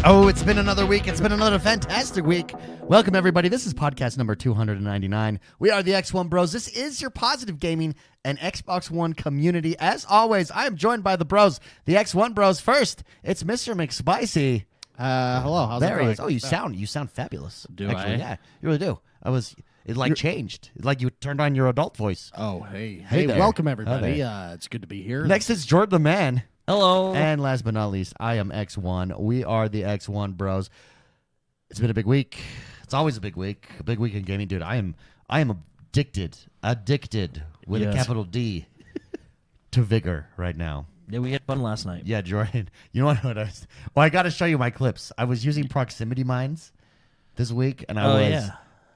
Oh, it's been another week. It's been another fantastic week. Welcome, everybody. This is podcast number 299. We are the XoneBros. This is your positive gaming and Xbox One community. As always, I am joined by the bros, the XoneBros. First, it's Mr. McSpicy. Hello. How's it There going? he is. Oh, you sound fabulous. Do Actually, I? Yeah, you really do. It changed. It's like you turned on your adult voice. Oh, hey. Hey Hey, there. welcome, Hi everybody. there. It's good to be here. Next is Jordan the Man. Hello. And last but not least, I am X1. We are the X1Bros. It's been a big week. It's always a big week in gaming, dude. I am addicted with a Yes. capital D to vigor right now. Yeah, we had fun last night. Yeah, Jordan. You know what? I got to show you my clips. I was using proximity mines this week, and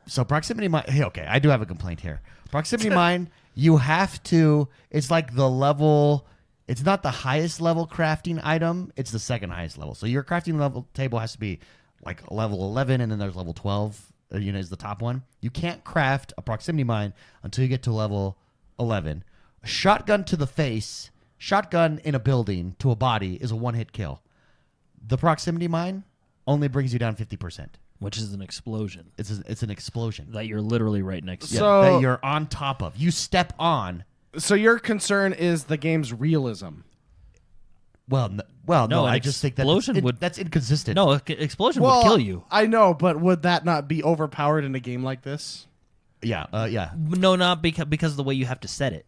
So proximity mine. Hey, okay, I do have a complaint here. Proximity mine. You have to. It's like the level. It's not the highest level crafting item. It's the second highest level. So your crafting level table has to be like level 11, and then there's level 12. Is the top one. You can't craft a proximity mine until you get to level 11. A shotgun to the face, shotgun in a building to a body is a one-hit kill. The proximity mine only brings you down 50%. Which is an explosion It's an explosion that you're literally right next to. Yeah, So- that you're on top of. You step on. So your concern is the game's realism. No, No, an I just think explosion would- that's inconsistent. No, an explosion would kill you. I know, but would that not be overpowered in a game like this? Yeah. No, not because of the way you have to set it.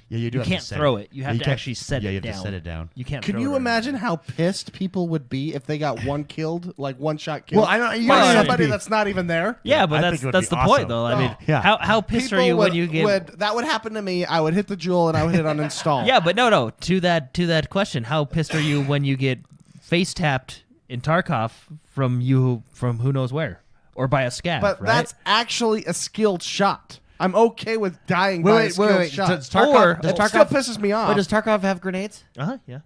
Yeah, you do. You have can't to set throw it. You have to can't- actually set Yeah, it you have down. to set it down. You can't. Can throw you it imagine how pissed people would be if they got one killed, like one shot killed? Well, I don't. You by don't have to somebody be- that's not even there. Yeah, I but think it would that's be the awesome. point, though. I mean, Yeah. how pissed People are you when would- you get? that would happen to me. I would hit the jewel and I would hit uninstall. Yeah, but no. To that question, how pissed are you when you get face tapped in Tarkov from who knows where, or by a scab? but right? that's actually a skilled shot. I'm okay with dying by a skilled shot. Does Tarkov, Or- It still pisses me off. Wait, does Tarkov have grenades? Yeah.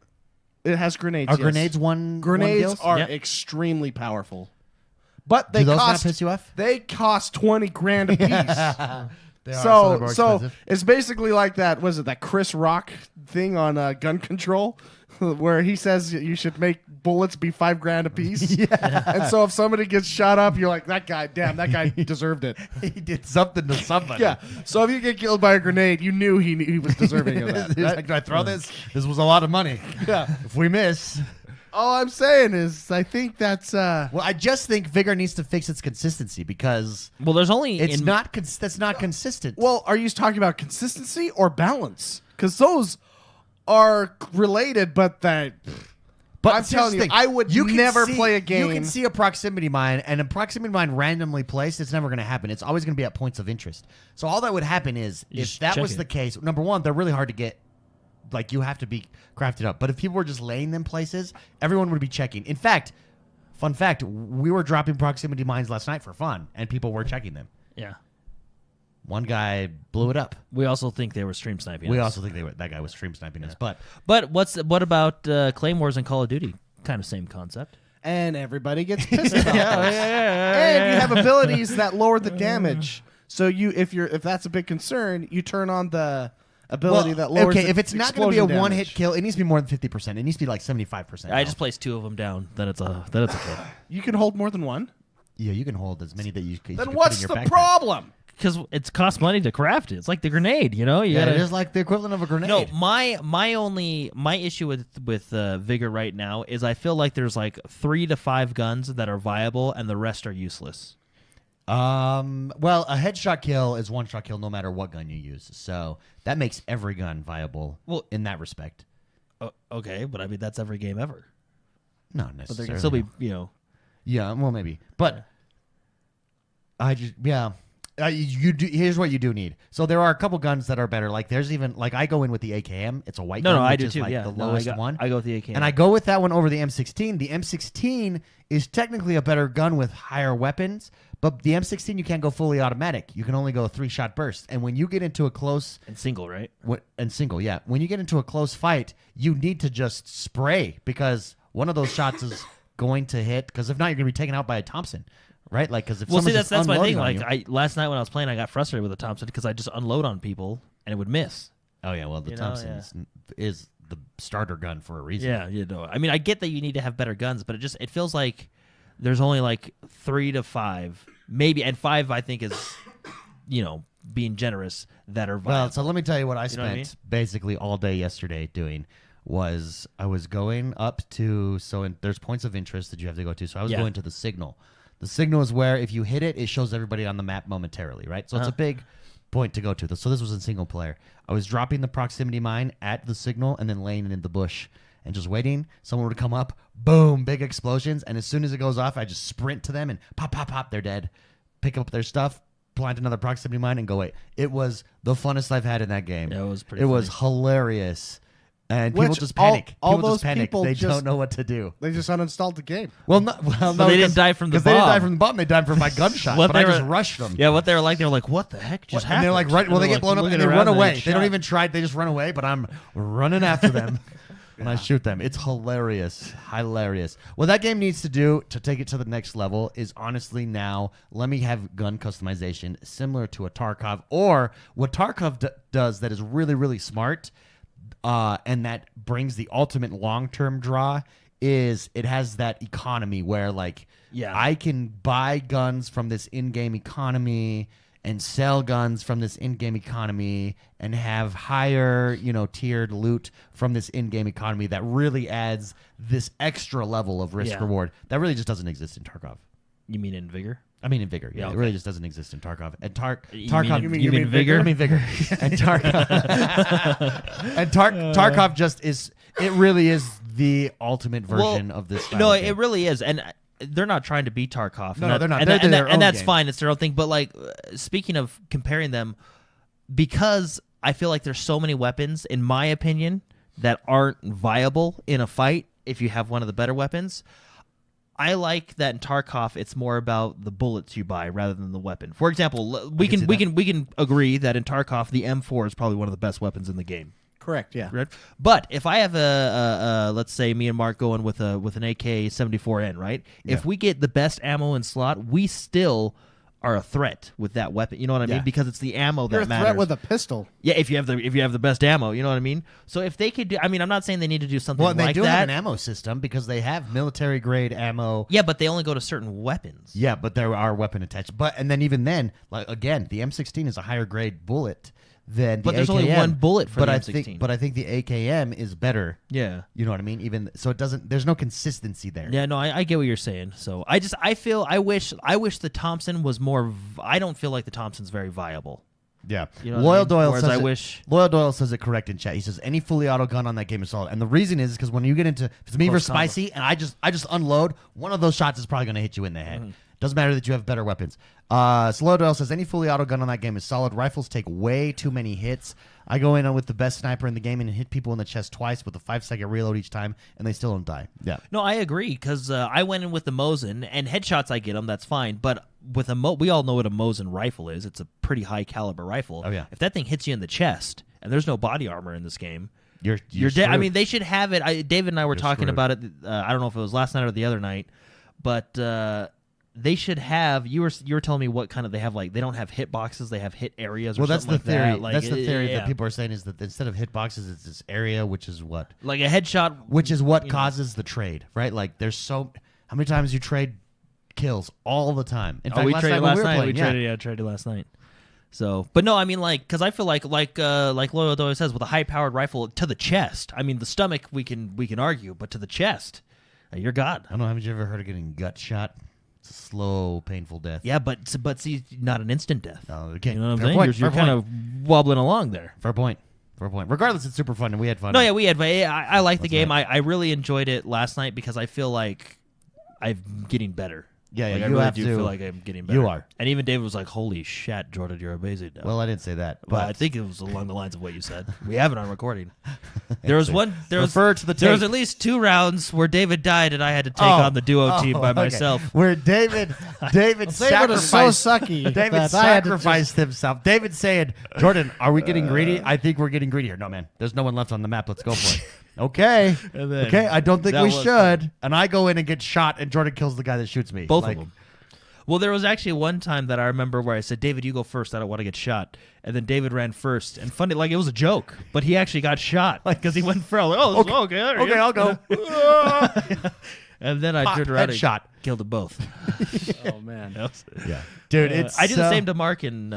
It has grenades. Are yes. grenades one? Grenades one kills? are Yeah. extremely powerful, but they Do those cost. not piss you off? They cost 20 grand a piece. They are, so they're more so expensive. it's basically like that. Was it that Chris Rock thing on gun control, where he says you should make bullets be $5 a piece? Yeah. And so if somebody gets shot up, you're like, that guy deserved it. He did something to somebody. Yeah. So if you get killed by a grenade, you knew he was deserving of that. He's right? like, do I throw this? This was a lot of money. Yeah. If we miss. All I'm saying is, I think that's. Well, I just think Vigor needs to fix its consistency because Well, there's only it's that's not consistent. Well, are you talking about consistency or balance? Because those are related, but that. But I'm telling you, here's the I thing. would You can never see- play a game. You can see a proximity mine, and a proximity mine randomly placed, it's never going to happen. It's always going to be at points of interest. So all that would happen is, You if just that check was it. the case, number one, they're really hard to get. Like, you have to be crafted up. But if people were just laying them places, everyone would be checking. In fact, fun fact, we were dropping proximity mines last night for fun, and people were checking them. Yeah. One guy blew it up. We also think they were stream sniping. We us. also think that guy was stream sniping us. But But what about Claymores and Call of Duty? Kind of same concept. and everybody gets pissed about those. And you have abilities that lower the damage. So if that's a big concern, you turn on the ability that lowers. okay, the if it's not going to be a explosion one-hit damage. kill, it needs to be more than 50%. It needs to be like 75%. I just placed 2 of them down. Then it's a kill. You can hold more than one. Yeah, you can hold as many that you can. Then put what's in the your backpack. problem? Because it costs money to craft it. It's like the grenade, you know. You Yeah, gotta, it is like the equivalent of a grenade. No, my issue with Vigor right now is I feel like there's like 3 to 5 guns that are viable and the rest are useless. Well, a headshot kill is one shot kill no matter what gun you use. So that makes every gun viable. Well- in that respect, Okay, but I mean that's every game ever. not But necessarily. there can still be, you know. Yeah, well, maybe, but I just you do. Here's what you do need. So there are a couple guns that are better. Like there's even like I go in with the AKM. It's a white gun. No, I which do is too. like Yeah, the No, lowest one. I go with the AK. And I go with that one over the M16. The M16 is technically a better gun with higher weapons, but the M16 you can't go fully automatic. You can only go 3-shot burst. And when you get into a close and single, right? and single, yeah, when you get into a close fight, you need to just spray because one of those shots is going to hit. Because if not, you're going to be taken out by a Thompson. Right, like because if Well, see, someone's that's just my unloading thing. on Like you- last night when I was playing, I got frustrated with the Thompson because I just unload on people and it would miss. oh yeah, well the You know, Thompson is the starter gun for a reason. Yeah, I mean, I get that you need to have better guns, but it feels like there's only like 3 to 5, maybe, and 5 I think is, being generous, that are viable. Well, so let me tell you what I spent basically all day yesterday doing. Was I was going up to there's points of interest that you have to go to. So I was going to the signal. The signal is where if you hit it, it shows everybody on the map momentarily, right? So it's a big point to go to. So this was in single player. I was dropping the proximity mine at the signal and then laying it in the bush and just waiting. Someone would come up, boom, big explosions, and as soon as it goes off, I just sprint to them and pop, pop, pop, they're dead. Pick up their stuff, plant another proximity mine, and go away. It was the funnest I've had in that game. Yeah, it was pretty. It was hilarious. And people just panic. They don't know what to do. They just uninstalled the game. Well, no, they didn't die from the bomb. They didn't die from the bomb. They died from my gunshot. But I just rushed them. Yeah, what they were like, what the heck just happened? And they're like, they get blown up and they run away. They don't even try. They just run away. But I'm running after them. And I shoot them. It's hilarious. Hilarious. What that game needs to do to take it to the next level is honestly now let me have gun customization similar to a Tarkov, or what Tarkov does that is really, really smart, and that brings the ultimate long-term draw, is it has that economy where I can buy guns from this in-game economy and sell guns from this in-game economy and have higher, tiered loot from this in-game economy that really adds this extra level of risk reward that really just doesn't exist in Tarkov. You mean in Vigor? I mean in Vigor. Yeah, okay. It really just doesn't exist in Tarkov. And Tarkov. You mean Vigor? I mean Vigor. And Tarkov. And Tarkov just is. It really is the ultimate version of this. No, it really is, and they're not trying to be Tarkov. No, they're not. And that's fine. It's their own thing. But speaking of comparing them, because I feel like there's so many weapons, in my opinion, that aren't viable in a fight if you have one of the better weapons. I like that in Tarkov, it's more about the bullets you buy rather than the weapon. For example, we can agree that in Tarkov, the M4 is probably one of the best weapons in the game. Correct. Yeah. Right? But if I have let's say me and Mark going with an AK-74N, right? Yeah. If we get the best ammo in slot, we still are a threat with that weapon. You know what I mean? Because it's the ammo that matters. You're a threat with a pistol. Yeah, if you have the best ammo, you know what I mean? So if they could do, I mean, I'm not saying they need to do something like that. Well, they do have an ammo system because they have military grade ammo. Yeah, but they only go to certain weapons. Yeah, but there are weapon attached. And then even then, again, the M16 is a higher grade bullet than the AKM. But there's only one bullet for the M16. But I think the AKM is better. Yeah. You know what I mean? Even so, there's no consistency there. Yeah, no, I get what you're saying. So I wish the Thompson was more. I don't feel like the Thompson's very viable. Yeah. You know Loyal Doyle says it correct in chat. He says any fully auto gun on that game is solid. And the reason is because when you get into, if it's me versus Spicy and I just unload, one of those shots is probably going to hit you in the head. Mm-hmm. Doesn't matter that you have better weapons. Slow Doyle says any fully auto gun on that game is solid. Rifles take way too many hits. I go in with the best sniper in the game and hit people in the chest twice with a 5-second reload each time, and they still don't die. Yeah. No, I agree because I went in with the Mosin, and headshots I get them, that's fine. But with we all know what a Mosin rifle is. It's a pretty high caliber rifle. Oh yeah. If that thing hits you in the chest, and there's no body armor in this game, you're dead. I mean, they should have it. David and I were talking about it. I don't know if it was last night or the other night, but. They should have. You were telling me what kind of they have. They don't have hit boxes. They have hit areas. Or that's the theory. That's the theory that people are saying is that instead of hit boxes, it's this area, which is what a headshot, which is what causes the trade, right? There's how many times you trade kills all the time. In fact, we traded last night. We traded last night. So, but no, I mean, because I feel like Loyal Doyle says, with a high-powered rifle to the chest. I mean, the stomach we can argue, but to the chest, you're God. I don't know. Haven't you ever heard of getting gut shot? It's a slow, painful death. Yeah, but see, not an instant death. Oh, okay. You know what I'm saying? You're kind of wobbling along there. Fair point. Regardless, it's super fun, and we had fun. No, yeah, we had. I like the game. I really enjoyed it last night because I feel like I'm getting better. Yeah, I really do feel like I'm getting better. You are. And even David was like, holy shit, Jordan, you're amazing now. Well, I didn't say that. But I think it was along the lines of what you said. We have it on recording. There was at least 2 rounds where David died and I had to take on the duo team by myself. Where David sacrificed. So sucky. David sacrificed himself. David saying, Jordan, are we getting greedy? I think we're getting greedy here. No, man. There's no one left on the map. Let's go for it. Okay. Okay. I don't think we should. And I go in and get shot, and Jordan kills the guy that shoots me. Both of them. Well, there was actually one time that I remember where I said, David, you go first. I don't want to get shot. And then David ran first. And funny, like, it was a joke, but he actually got shot because he went first. Like, oh, okay, I'll go. And then I turned around and killed them both. Oh, man. Yeah. Dude, it's I do the same to Mark and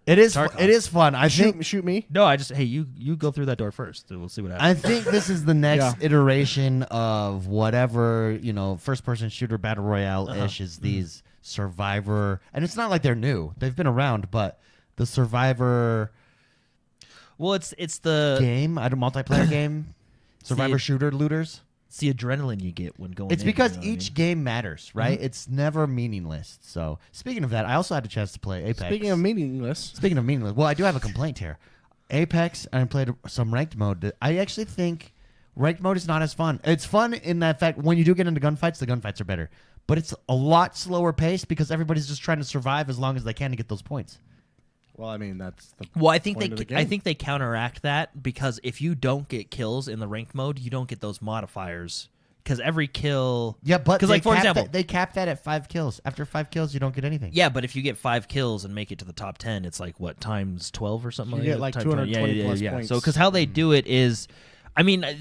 it is Tarkov. it is fun. I think Shoot me. No, I just, hey, you go through that door first. And we'll see what happens. I think this is the next iteration of whatever, first-person shooter battle royale-ish is these Survivor. And it's not like they're new. They've been around, but the Survivor well, it's the game, multiplayer game, Survivor shooter looters. It's the adrenaline you get when going It's in, because you know what I each mean? game matters, right? It's never meaningless. So, speaking of that, I also had a chance to play Apex. Speaking of meaningless, well, I do have a complaint here. Apex, and I played some ranked mode. I actually think ranked mode is not as fun. It's fun in that fact when you do get into gunfights, the gunfights are better. But it's a lot slower paced because everybody's just trying to survive as long as they can to get those points. well, I mean that's the Well, I think point of the game. I think they counteract that because if you don't get kills in the ranked mode, you don't get those modifiers. Because every kill, Yeah, but because like for example, they cap that at 5 kills. After 5 kills, you don't get anything. yeah, but if you get 5 kills and make it to the top 10, it's like what times 12 or something. You like get that? like Times 220 plus yeah. points. So because how they do it is, I mean, I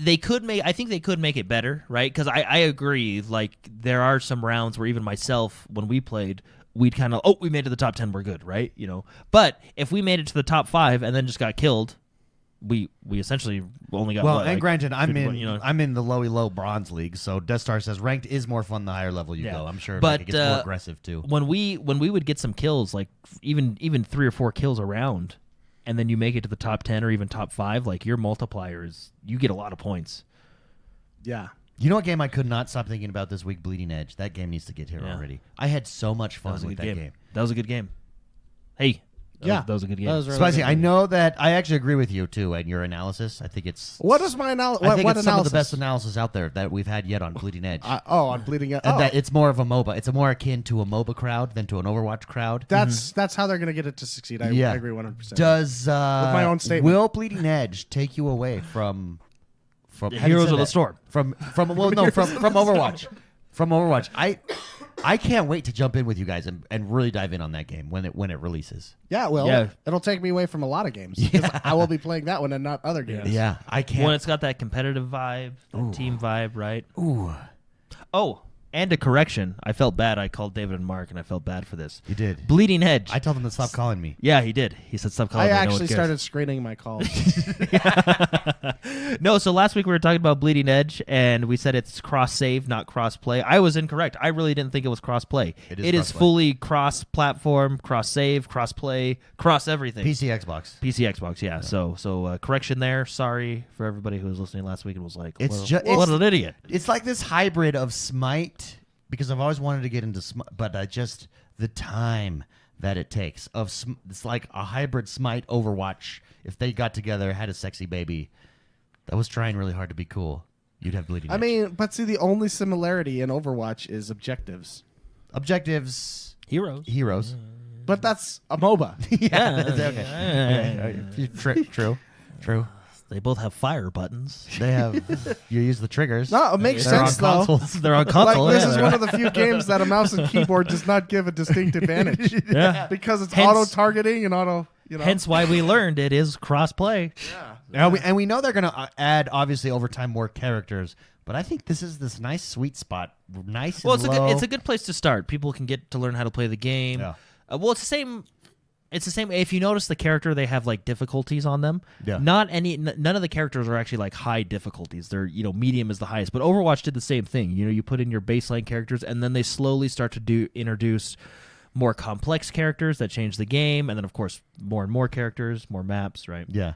think they could make it better, right? Because I agree. Like there are some rounds where even myself, when we played, we'd kind of we made it to the top 10, we're good, right? But if we made it to the top 5 and then just got killed, we essentially only got and granted, I'm 51, I'm in the low bronze league, so Death Star says ranked is more fun the higher level you go. I'm sure, but it gets more aggressive too. When we would get some kills, like even 3 or 4 kills a round, and then you make it to the top 10 or even top 5, like your multiplier is you get a lot of points. yeah. You know what game I could not stop thinking about this week? Bleeding Edge. That game needs to get here already. I had so much fun with that game. That was a good game. Hey, that was a good game. That was really Spicy, good. I know that I actually agree with you too, and your analysis. I think it's What is my analysis? I think What it's analysis? some of the best analysis out there that we've had yet on Bleeding Edge. On Bleeding Edge. And that it's more of a MOBA. It's more akin to a MOBA crowd than to an Overwatch crowd. That's how they're going to get it to succeed. I agree 100%. Does my own statement. will Bleeding Edge take you away from how do you Heroes say of the that? Storm? From Overwatch. From Overwatch. I can't wait to jump in with you guys and really dive in on that game when it releases. Yeah, well, Yeah. it'll take me away from a lot of games. 'Cause I will be playing that one and not other games. Yeah, I can't. When it's got that competitive vibe, that team vibe, right? Ooh, Oh, and a correction. I felt bad. I called David and Mark, and I felt bad for this. you did. Bleeding Edge. I told them to stop calling me. Yeah, he did. He said stop calling I me. No one actually cares." started screening my calls. No, so last week we were talking about Bleeding Edge, and we said it's cross-save, not cross-play. I was incorrect. I really didn't think it was cross-play. It is It is cross-play. fully cross-platform, cross-save, cross-play, cross-everything. PC, Xbox. PC, Xbox, yeah. So correction there. Sorry for everybody who was listening last week and was like, It's what, ju- what it's- an idiot. It's like this hybrid of Smite, because I've always wanted to get into Smite, but just the time that it takes. It's like a hybrid Smite Overwatch. If they got together, had a sexy baby that was trying really hard to be cool, you'd have Bleeding I Edge. mean, but see, the only similarity in Overwatch is objectives. Objectives, heroes. But that's a MOBA. True. They both have fire buttons. They have you use the triggers. No, it makes They're on sense, though. consoles. They're on console. Like, this yeah, is they're- one of the few games that a mouse and keyboard does not give a distinct advantage. Yeah. Because it's Hence- auto-targeting and auto, Hence why we learned it is cross-play. And we know they're going to add, obviously, over time more characters. But I think this is this nice sweet spot, nice. Well, and it's low. it's a good place to start. People can get to learn how to play the game. Yeah. Well, it's the same. It's the same. If you notice the character, they have like difficulties on them. Yeah. None of the characters are actually like high difficulties. They're medium is the highest. But Overwatch did the same thing. You put in your baseline characters, and then they slowly start to introduce more complex characters that change the game, and then of course more and more characters, more maps, right? Yeah.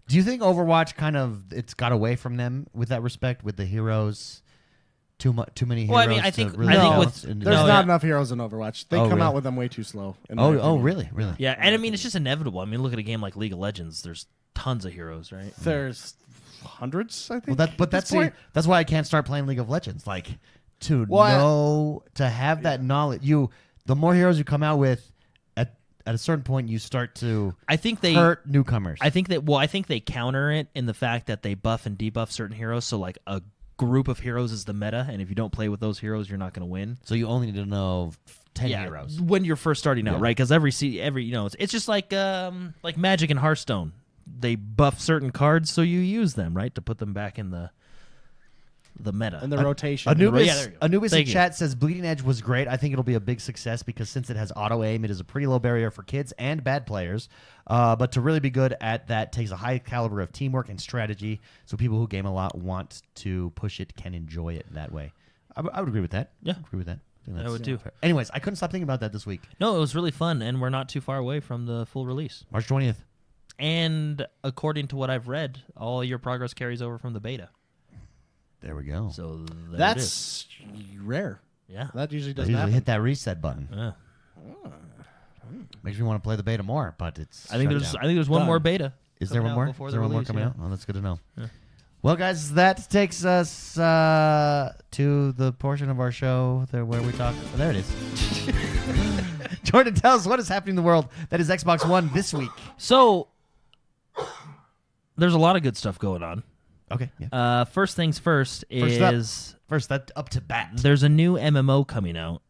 Do you think Overwatch it's got away from them with that respect with the heroes? Too many heroes. Well, I mean, I to think- really I think balance with- into There's the- not enough heroes in Overwatch. They Oh, come really? out with them way too slow. in my Oh, opinion. really? Yeah, and I mean it's just inevitable. I mean, look at a game like League of Legends. There's tons of heroes, right? There's hundreds, I think. Well, at this point. that's why I can't start playing League of Legends. Like to have that knowledge. The more heroes you come out with, at a certain point, you start to I think they hurt newcomers. I think they counter it in the fact that they buff and debuff certain heroes. So like a group of heroes is the meta, and if you don't play with those heroes, you're not going to win. So you only need to know 10 heroes when you're first starting out, right? Because every it's just like Magic and Hearthstone. They buff certain cards, so you use them, right, to put them back in the meta and the rotation. Anubis in chat says Bleeding Edge was great. I think it'll be a big success because since it has auto aim, it is a pretty low barrier for kids and bad players. But to really be good at that takes a high caliber of teamwork and strategy. So people who game a lot want to push it can enjoy it that way. I would agree with that. Yeah, I agree with that. I would too. Fair. Anyways, I couldn't stop thinking about that this week. No, it was really fun, and we're not too far away from the full release. March 20th. And according to what I've read, all your progress carries over from the beta. There we go. So that's rare. Yeah. That usually doesn't usually happen. hit that reset button. Makes me want to play the beta more, but it's I think there's one more beta. Is there one more? Is there one more coming out? Oh, that's good to know. Yeah. Well, guys, that takes us to the portion of our show where we talk. Oh, there it is. Jordan, tell us what is happening in the world that is Xbox One this week. So there's a lot of good stuff going on. Okay. Yeah. First things first is that up to bat. There's a new MMO coming out.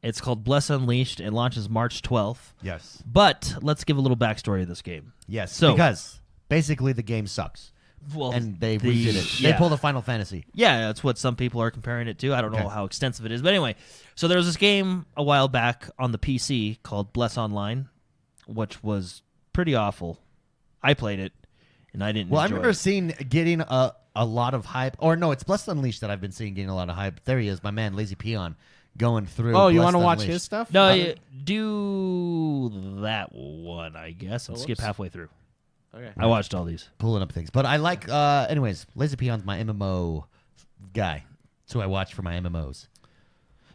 It's called Bless Unleashed. It launches March 12th. Yes. But let's give a little backstory of this game. Yes. So, because basically the game sucks. Well, and they redid it. They pulled a Final Fantasy. Yeah, that's what some people are comparing it to. I don't know how extensive it is. But anyway, so there was this game a while back on the PC called Bless Online, which was pretty awful. I played it. And I didn't enjoy I remember it. getting a lot of hype. Or no, it's Blessed Unleashed that I've been seeing getting a lot of hype. There he is, my man, Lazy Peon, going through. Oh, you want to watch his stuff? No, do that one, I guess, and skip halfway through. Okay. I watched all these. Pulling up things. But I like, anyways, Lazy Peon's my MMO guy. That's who I watch for my MMOs.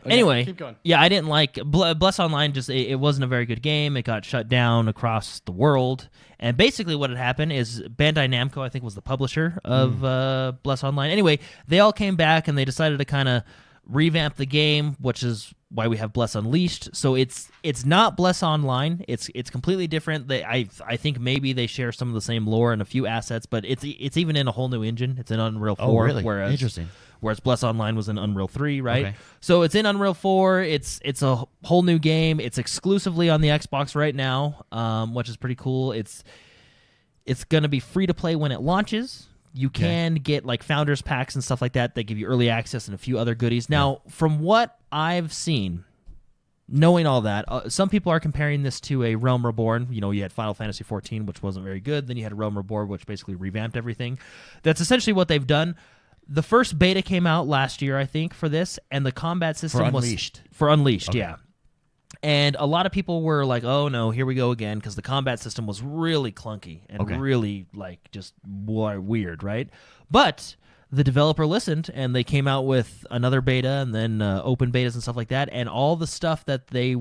Okay, anyway, keep going. Yeah, I didn't like Bless Online. Just it wasn't a very good game. It got shut down across the world. And basically, what had happened is Bandai Namco, I think, was the publisher of Bless Online. Anyway, they all came back and they decided to kind of revamp the game, which is why we have Bless Unleashed. So it's not Bless Online. It's completely different. I think maybe they share some of the same lore and a few assets, but it's even in a whole new engine. It's in Unreal 4. Oh, really? Whereas, interesting. Whereas Bless Online was in Unreal 3, right? Okay. So it's in Unreal 4. It's a whole new game. It's exclusively on the Xbox right now, which is pretty cool. It's going to be free to play when it launches. You can get like founders packs and stuff like that. They give you early access and a few other goodies. Now, from what I've seen, knowing all that, some people are comparing this to a Realm Reborn. You know, you had Final Fantasy XIV, which wasn't very good. Then you had a Realm Reborn, which basically revamped everything. That's essentially what they've done. The first beta came out last year, I think, for this, and the combat system was for Unleashed, okay. Yeah. And a lot of people were like, "Oh no, here we go again," because the combat system was really clunky and really like just weird, right? But the developer listened, and they came out with another beta and then open betas and stuff like that. And all the stuff that they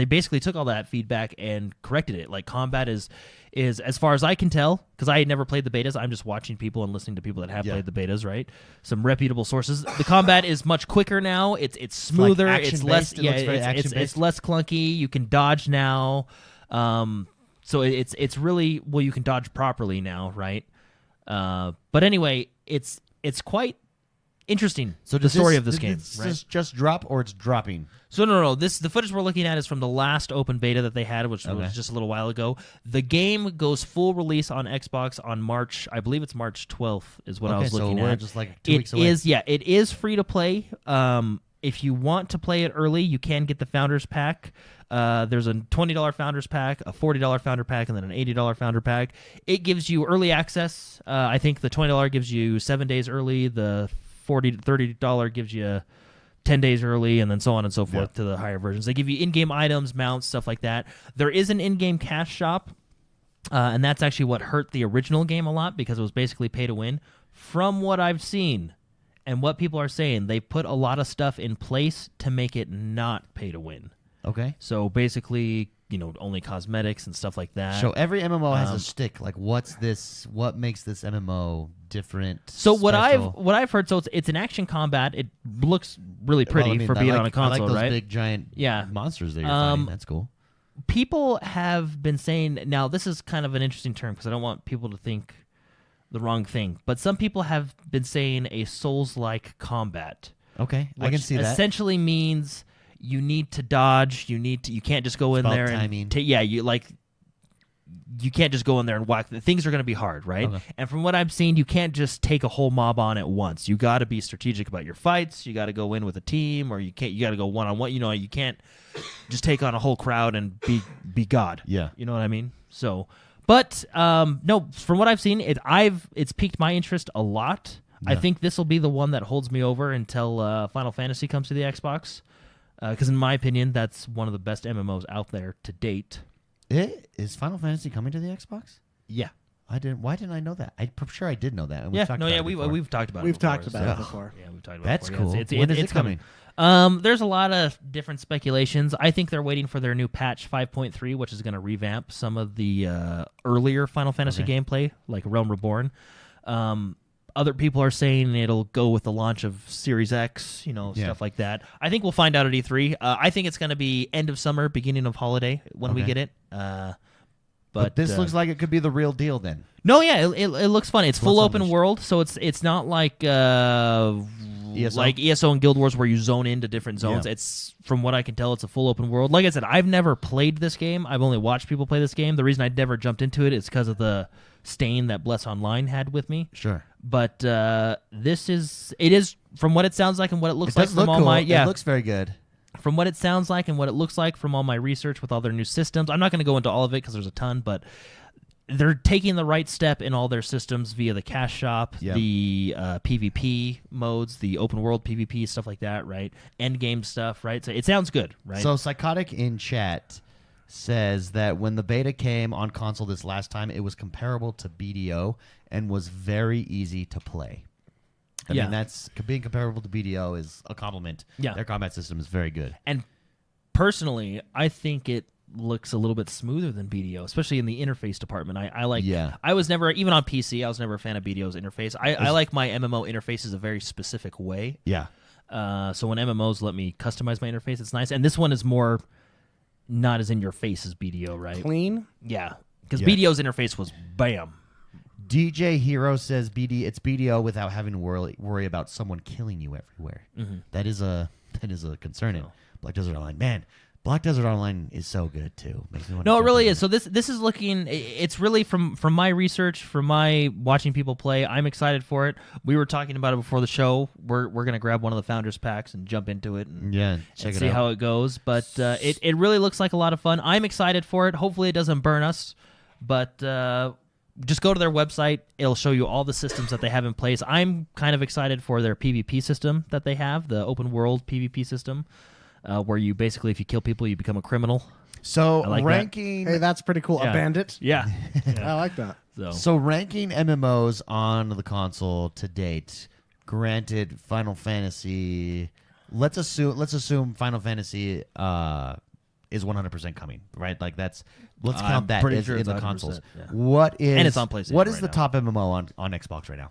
basically took all that feedback and corrected it. Like combat is as far as I can tell, because I had never played the betas. I'm just watching people and listening to people that have played the betas, right? Some reputable sources. The combat is much quicker now. It's smoother. It's less. It's less clunky. You can dodge now. So it's really you can dodge properly now, right? But anyway, it's quite interesting. So the story of this game, does right? this just drop or it's dropping? So no. The footage we're looking at is from the last open beta that they had, which was just a little while ago. The game goes full release on Xbox on March. I believe it's March 12th is what I was looking at. So we're just like 2 weeks away. It is free to play. If you want to play it early, you can get the Founders Pack. There's a $20 Founders Pack, a $40 Founder Pack, and then an $80 Founder Pack. It gives you early access. I think the $20 gives you 7 days early. The $30 gives you 10 days early, and then so on and so forth to the higher versions. They give you in-game items, mounts, stuff like that. There is an in-game cash shop, and that's actually what hurt the original game a lot because it was basically pay to win. From what I've seen and what people are saying, they put a lot of stuff in place to make it not pay to win. Okay. So basically, only cosmetics and stuff like that. So every MMO has a stick. Like, what makes this MMO different? So what I've heard, so it's an action combat. It looks really pretty for being on a console, I like those right? big giant monsters that you're fighting. That's cool. People have been saying, now this is kind of an interesting term because I don't want people to think the wrong thing. But some people have been saying a Souls-like combat. Okay, I can see that. Essentially means you need to dodge. You can't just go in about there timing. and you can't just go in there and whack. Things are going to be hard, right? Okay. And from what I've seen, you can't just take a whole mob on at once. You got to be strategic about your fights. You got to go in with a team, or you got to go one on one. You know, you can't just take on a whole crowd and be God. Yeah, you know what I mean. So, but no, from what I've seen, it's piqued my interest a lot. Yeah. I think this will be the one that holds me over until Final Fantasy comes to the Xbox, because in my opinion, that's one of the best MMOs out there to date. Is Final Fantasy coming to the Xbox? Yeah. Why didn't I know that? I'm sure I did know that. And we've talked about it before. We've talked about it before. Yeah, we've talked about That's it cool. Yeah, when is it coming? There's a lot of different speculations. I think they're waiting for their new patch 5.3, which is going to revamp some of the earlier Final Fantasy gameplay, like Realm Reborn. Other people are saying it'll go with the launch of Series X, stuff like that. I think we'll find out at E3. I think it's going to be end of summer, beginning of holiday when we get it. But this looks like it could be the real deal then. No, yeah, it looks fun. It's full open world, so it's not like ESO and Guild Wars where you zone into different zones. Yeah. It's, from what I can tell, it's a full open world. Like I said, I've never played this game. I've only watched people play this game. The reason I never jumped into it is because of the stain that Bless Online had with me. Sure. But it is from what it sounds like and what it looks like from all my It looks very good. From what it sounds like and what it looks like from all my research with all their new systems. I'm not going to go into all of it because there's a ton, but they're taking the right step in all their systems via the cash shop, the PvP modes, the open world PvP, stuff like that, right? End game stuff, right? So it sounds good, right? So Psychotic in chat says that when the beta came on console this last time, it was comparable to BDO and was very easy to play. I mean, that's being comparable to BDO is a compliment. Yeah. Their combat system is very good. And personally, I think it looks a little bit smoother than BDO, especially in the interface department. I like. Yeah. I was never, even on PC, I was never a fan of BDO's interface. I like my MMO interfaces a very specific way. Yeah. So when MMOs let me customize my interface, it's nice. And this one is more not as in your face as BDO, right? Clean. Yeah. Because BDO's interface was bam. DJ Hero says it's BDO without having to worry about someone killing you everywhere. Mm-hmm. That is a concern in Black Desert Online. Man, Black Desert Online is so good too. Makes me want it really is. So this is looking. It's really from my research, from my watching people play. I'm excited for it. We were talking about it before the show. We're gonna grab one of the founders packs and jump into it and see how it goes. But it really looks like a lot of fun. I'm excited for it. Hopefully it doesn't burn us, but. Just go to their website. It'll show you all the systems that they have in place. I'm kind of excited for their PvP system that they have, the open world PvP system, where you basically, if you kill people, you become a criminal. So ranking... Hey, that's pretty cool. Yeah. A bandit? Yeah. I like that. So ranking MMOs on the console to date, granted Final Fantasy... Let's assume Final Fantasy... is 100% coming, right? Like let's count that as in the consoles. Yeah. And it's on PlayStation. What is the top MMO on Xbox right now?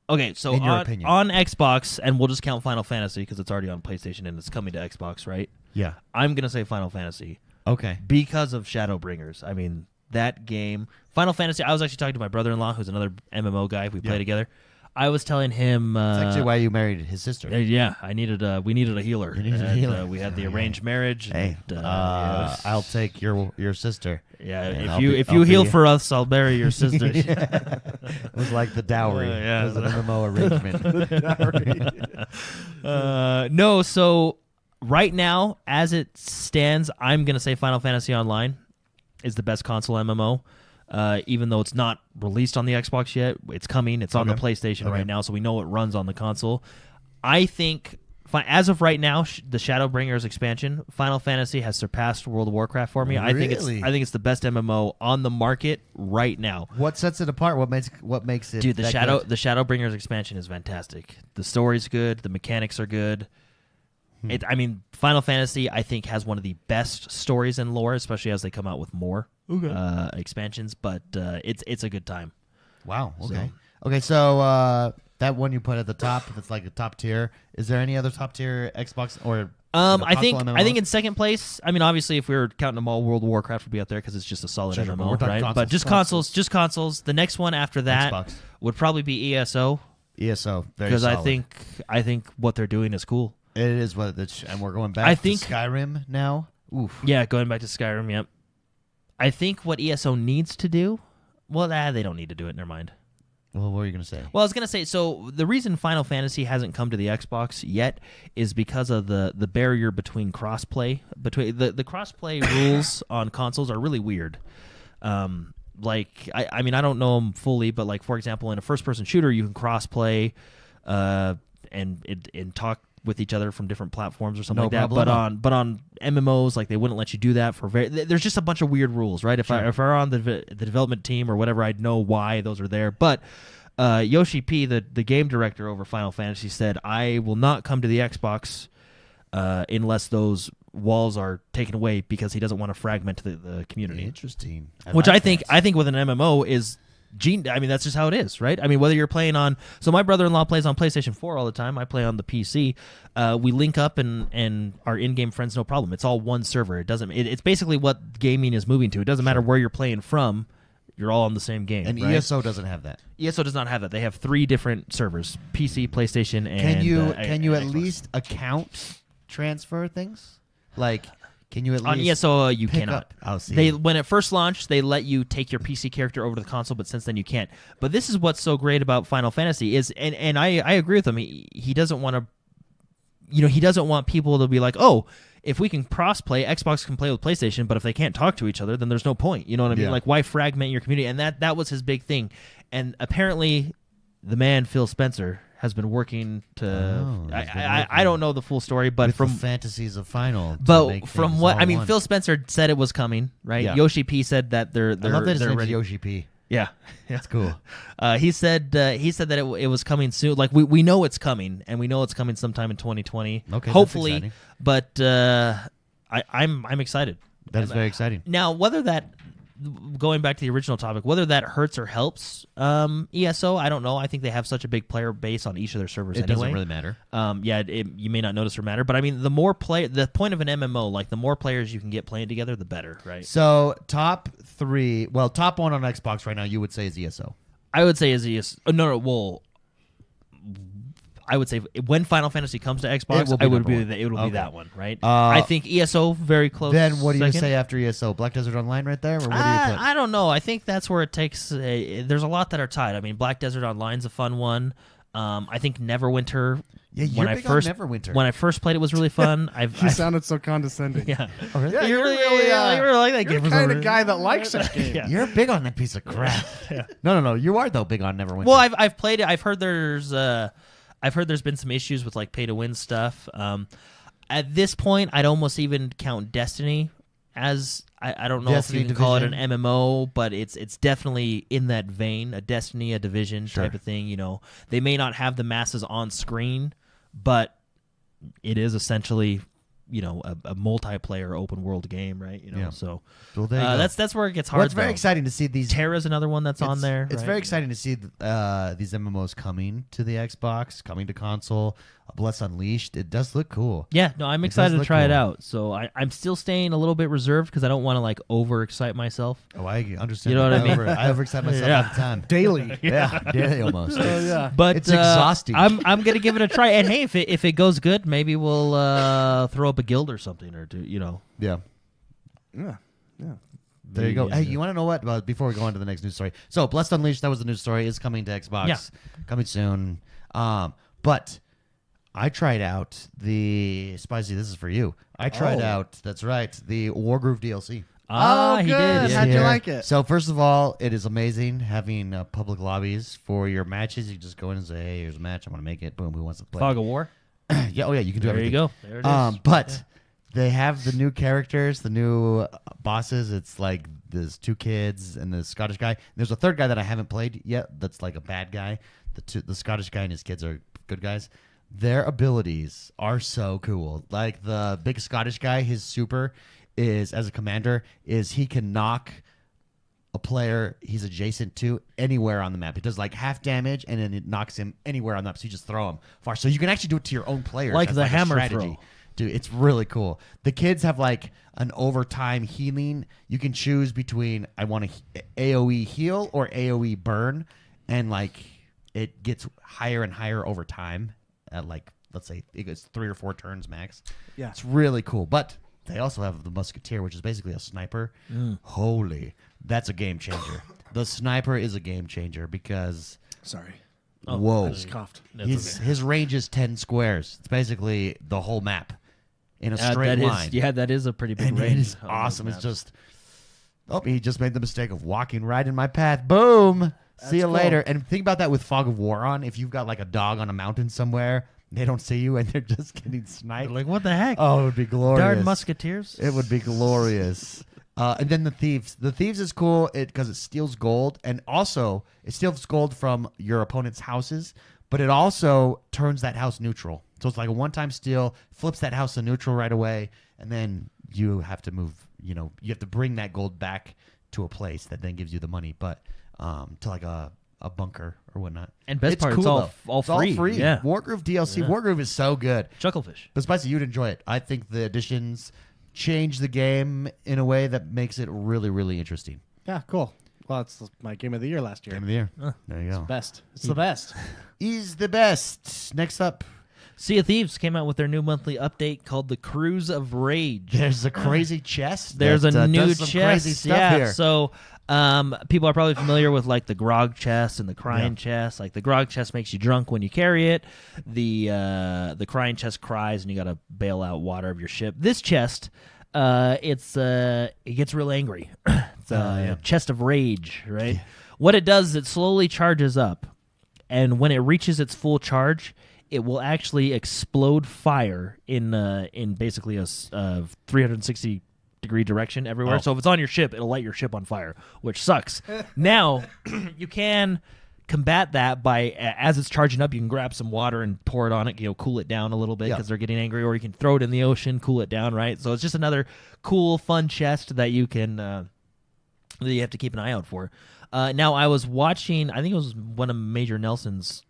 Okay, so in your opinion, on Xbox, and we'll just count Final Fantasy because it's already on PlayStation and it's coming to Xbox, right? Yeah. I'm gonna say Final Fantasy. Okay. Because of Shadowbringers. I mean, that game, Final Fantasy. I was actually talking to my brother-in-law, who's another MMO guy. We play together. I was telling him... That's actually why you married his sister. Yeah, we needed a healer. You needed a healer. We had the arranged marriage. Hey, I'll take your sister. Yeah, if you heal for us, I'll marry your sister. It was like the dowry. It was an MMO arrangement. No, so right now, as it stands, I'm going to say Final Fantasy Online is the best console MMO. Even though it's not released on the Xbox yet, it's coming. It's on the PlayStation right now, so we know it runs on the console. I think, as of right now, the Shadowbringers expansion, Final Fantasy has surpassed World of Warcraft for me. Really? I think it's the best MMO on the market right now. What sets it apart? What makes it? Dude, the Shadowbringers expansion is fantastic. The story's good. The mechanics are good. Final Fantasy, I think, has one of the best stories and lore, especially as they come out with more expansions. But it's a good time. Wow. Okay. So that one you put at the top, that's like a top tier. Is there any other top tier Xbox or I think in second place. I mean, obviously, if we were counting them all, World of Warcraft would be up there because it's just a solid MMO, right? But just consoles. The next one after that Xbox. would probably be ESO. ESO, very because solid. I think what they're doing is cool. It is what it's, and we're going back to Skyrim now. Oof. Yeah, going back to Skyrim. Yep. I think what ESO needs to do. Well, they don't need to do it. Never mind. Well, what were you going to say? Well, I was going to say, so the reason Final Fantasy hasn't come to the Xbox yet is because of the barrier between crossplay. Between the crossplay rules on consoles are really weird. Like, I mean, I don't know them fully, but like, for example, in a first-person shooter, you can crossplay and talk with each other from different platforms or something like that. But on MMOs, like, they wouldn't let you do that for there's just a bunch of weird rules, right? If I were on the development team or whatever, I'd know why those are there. But Yoshi P, the game director over Final Fantasy, said, I will not come to the Xbox unless those walls are taken away, because he doesn't want to fragment the community. Interesting. I think with an MMO is I mean, that's just how it is, right? I mean, whether you're playing on... So my brother-in-law plays on PlayStation 4 all the time. I play on the PC. We link up and our in-game friends, no problem. It's all one server. It's basically what gaming is moving to. It doesn't matter where you're playing from. You're all on the same game. And right? ESO doesn't have that. ESO does not have that. They have 3 different servers: PC, PlayStation, and Can you at Xbox. least account transfer things? Like, can you at least on ESO you cannot. Oh, see. When it first launched, they let you take your PC character over to the console, but since then you can't. But this is what's so great about Final Fantasy is, and I agree with him. He doesn't want to, he doesn't want people to be like, oh, if we can cross-play, Xbox can play with PlayStation, but if they can't talk to each other, then there's no point. You know what I mean? Yeah. Like, why fragment your community? And that was his big thing. And apparently, the man Phil Spencer has been working to. I don't know the full story, but with from the fantasies of Final. But from what I mean, Phil Spencer said it was coming, right? Yeah. Yoshi P said that they're I love that his they're name's ready. Yoshi P. Yeah, That's cool. he said that it was coming soon. Like we know it's coming, and we know it's coming sometime in 2020. Okay, hopefully. that's But I'm excited. That is very exciting. Now, whether that, going back to the original topic, whether that hurts or helps ESO, I don't know. I think they have such a big player base on each of their servers It anyway. doesn't really matter. You may not notice or matter, but I mean, the point of an MMO, like the more players you can get playing together, the better, right? So top 3, well, top 1 on Xbox right now, you would say is ESO. I would say is ESO. Well, I would say when Final Fantasy comes to Xbox, it will be that one, right? I think ESO very close. Then what do you second. say after ESO? Black Desert Online right there? Or what do you put? I don't know. I think that's where it takes. There's a lot that are tied. I mean, Black Desert Online's a fun one. I think Neverwinter. Yeah, you're big on Neverwinter. When I first played it was really fun. You sounded so condescending. Yeah. Oh, really? Yeah, you really like that You're game. the kind of guy that likes that game. Yeah. You're big on that piece of crap. Yeah. No. You are, though, big on Neverwinter. Well, I've played it. I've heard there's been some issues with like pay to win stuff. At this point, I'd almost even count Destiny as I don't know Destiny if you can call it an Division. MMO, but it's definitely in that vein, a Destiny, a Division type of thing. They may not have the masses on screen, but it is essentially a multiplayer open world game, right? Yeah. So Well, there you go. that's where it gets hard. Well, it's very though. exciting to see these. Terra's another one that's on there. It's right? very exciting to see these MMOs coming to the Xbox, coming to console. Bless Unleashed. It does look cool. Yeah, no, I'm It excited does to look try it cool. out. So I'm still staying a little bit reserved because I don't want to like overexcite myself. Oh, I understand. You know what I mean? I overexcite myself Yeah. all the time. Daily. Yeah, daily almost. Oh, yeah. But It's exhausting. I'm gonna give it a try. And hey, if it goes good, maybe we'll throw up a guild or something or do Yeah. Yeah. There you go. Yeah. Hey, you want to know what? Before we go on to the next news story. So, Blessed Unleashed, that was the news story, is coming to Xbox. Yeah. Coming soon. But I tried out the... Spicy, this is for you. I tried out, that's right, the Wargroove DLC. he good. did. How'd you Here. like it? So, first of all, it is amazing having public lobbies for your matches. You just go in and say, hey, here's a match. I'm going to make it. Boom, who wants to play? Fog of War. Yeah, oh yeah, you can do There everything. you go. There it is. But they have the new characters, the new bosses. It's like there's 2 kids and the Scottish guy. There's a third guy that I haven't played yet. That's like a bad guy. The Scottish guy and his kids are good guys. Their abilities are so cool. Like the big Scottish guy, his super is as a commander is he can knock a player he's adjacent to anywhere on the map. It does like half damage, and then it knocks him anywhere on the map. So you just throw him far. So you can actually do it to your own players. Like as the a hammer strategy. throw. Dude, it's really cool. The kids have like an overtime healing. You can choose between I want to AoE heal or AoE burn, and like it gets higher and higher over time at like, let's say it goes 3 or 4 turns max. Yeah. It's really cool. But they also have the Musketeer, which is basically a sniper. Holy, that's a game changer. The sniper is a game changer because Sorry. whoa. I just coughed. His range is 10 squares. It's basically the whole map in a straight line. That is a pretty big And range. it is awesome. It's just, he just made the mistake of walking right in my path. Boom. See you cool. later. And think about that with Fog of War on. If you've got like a dog on a mountain somewhere, they don't see you and they're just getting sniped. Like, what the heck? Oh, it would be glorious. Darn musketeers. It would be glorious. And then the thieves. The thieves is cool because it steals gold, and also it steals gold from your opponent's houses, but it also turns that house neutral. So it's like a one-time steal, flips that house to neutral right away, and then you have to move. You have to bring that gold back to a place that then gives you the money, but to like a bunker or whatnot. And best It's part, cool, it's all though. free. It's all free. Yeah. Wargroove DLC. Yeah. Wargroove is so good. Chucklefish. But Spicy, you'd enjoy it. I think the additions change the game in a way that makes it really, really interesting. Yeah, cool. Well, it's my game of the year last year. Game of the year. There you go. Best. It's the best. He's the best. Next up, Sea of Thieves came out with their new monthly update called the Cruise of Rage. there's a crazy chest. There's that, a new does some chest. crazy stuff yeah. here. So people are probably familiar with like the grog chest and the crying chest. Like the grog chest makes you drunk when you carry it. The crying chest cries and you got to bail out water of your ship. This chest, it gets real angry. It's a chest of rage, right? What it does is it slowly charges up, and when it reaches its full charge, it will actually explode fire in basically a 360-degree direction everywhere. So if it's on your ship, it'll light your ship on fire, which sucks. Now, you can combat that by, as it's charging up, you can grab some water and pour it on it, cool it down a little bit because they're getting angry, or you can throw it in the ocean, cool it down, right? So it's just another cool, fun chest that you can that you have to keep an eye out for. Now, I was watching, I think it was one of Major Nelson's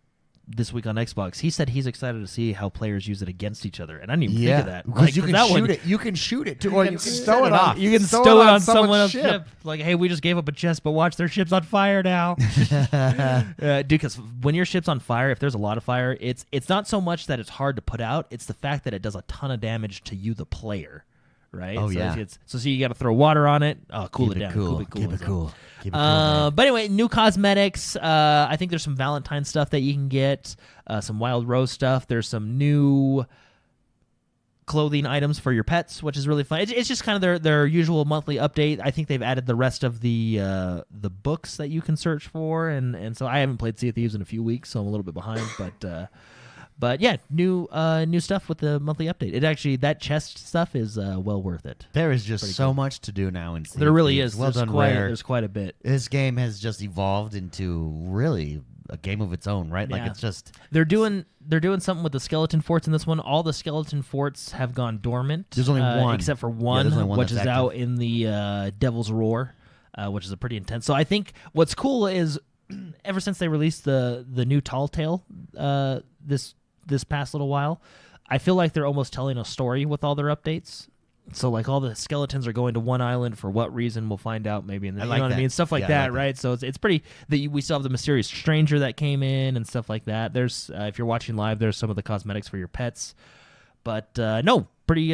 this week on Xbox. He said he's excited to see how players use it against each other, and I didn't even think of that. Because you can that shoot one- it. You can shoot it too, or you can stow it off. on. You can stow it on someone else's ship. Like, hey, we just gave up a chest, but watch, their ship's on fire now. Dude, because when your ship's on fire, if there's a lot of fire, it's not so much that it's hard to put out, it's the fact that it does a ton of damage to you, the player. Right? Oh, so yeah. So you got to throw water on it. Cool Keep it down. Cool. Keep Keep it cool. Keep it cool. But anyway, new cosmetics. I think there's some Valentine stuff that you can get. Some Wild Rose stuff. There's some new clothing items for your pets, which is really fun. It's just kind of their usual monthly update. I think they've added the rest of the books that you can search for, and so I haven't played Sea of Thieves in a few weeks, so I'm a little bit behind. But yeah, new stuff with the monthly update. It actually, that chest stuff is well worth it. There is just so much to do now in Sea There of really Thieves. is. Well There's done, quite, Rare. there's quite a bit. This game has just evolved into really a game of its own, right? Like Yeah. it's just They're doing something with the skeleton forts in this one. All the skeleton forts have gone dormant. There's only one. except for there's one, only one which is that's out in the Devil's Roar, which is a pretty intense. So I think what's cool is ever since they released the new Tall Tale this past little while, I feel like they're almost telling a story with all their updates. So like all the skeletons are going to one island for what reason we'll find out maybe in the I you like know what I that. mean, stuff like Yeah, I that, like that. right? So it's pretty that we still have the mysterious stranger that came in and stuff like that. There's if you're watching live, there's some of the cosmetics for your pets. But no, pretty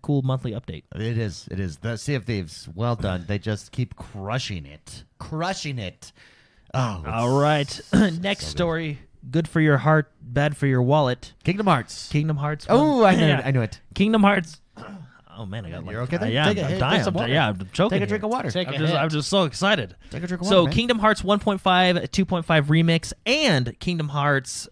cool monthly update. It is. The Sea of Thieves. Well done. They just keep crushing it. Oh, All right. Next story. Good for your heart, bad for your wallet. Kingdom Hearts. Kingdom Hearts. Oh, I knew Yeah. it. I knew it. Kingdom Hearts. Oh man, I got like You're okay then? yeah, Take a I'm hit. dying. Take some water. Yeah, I'm choking. Take a drink of water. I'm just so excited. Take a drink of So water, man. Kingdom Hearts 1.5, 2.5 Remix, and Kingdom Hearts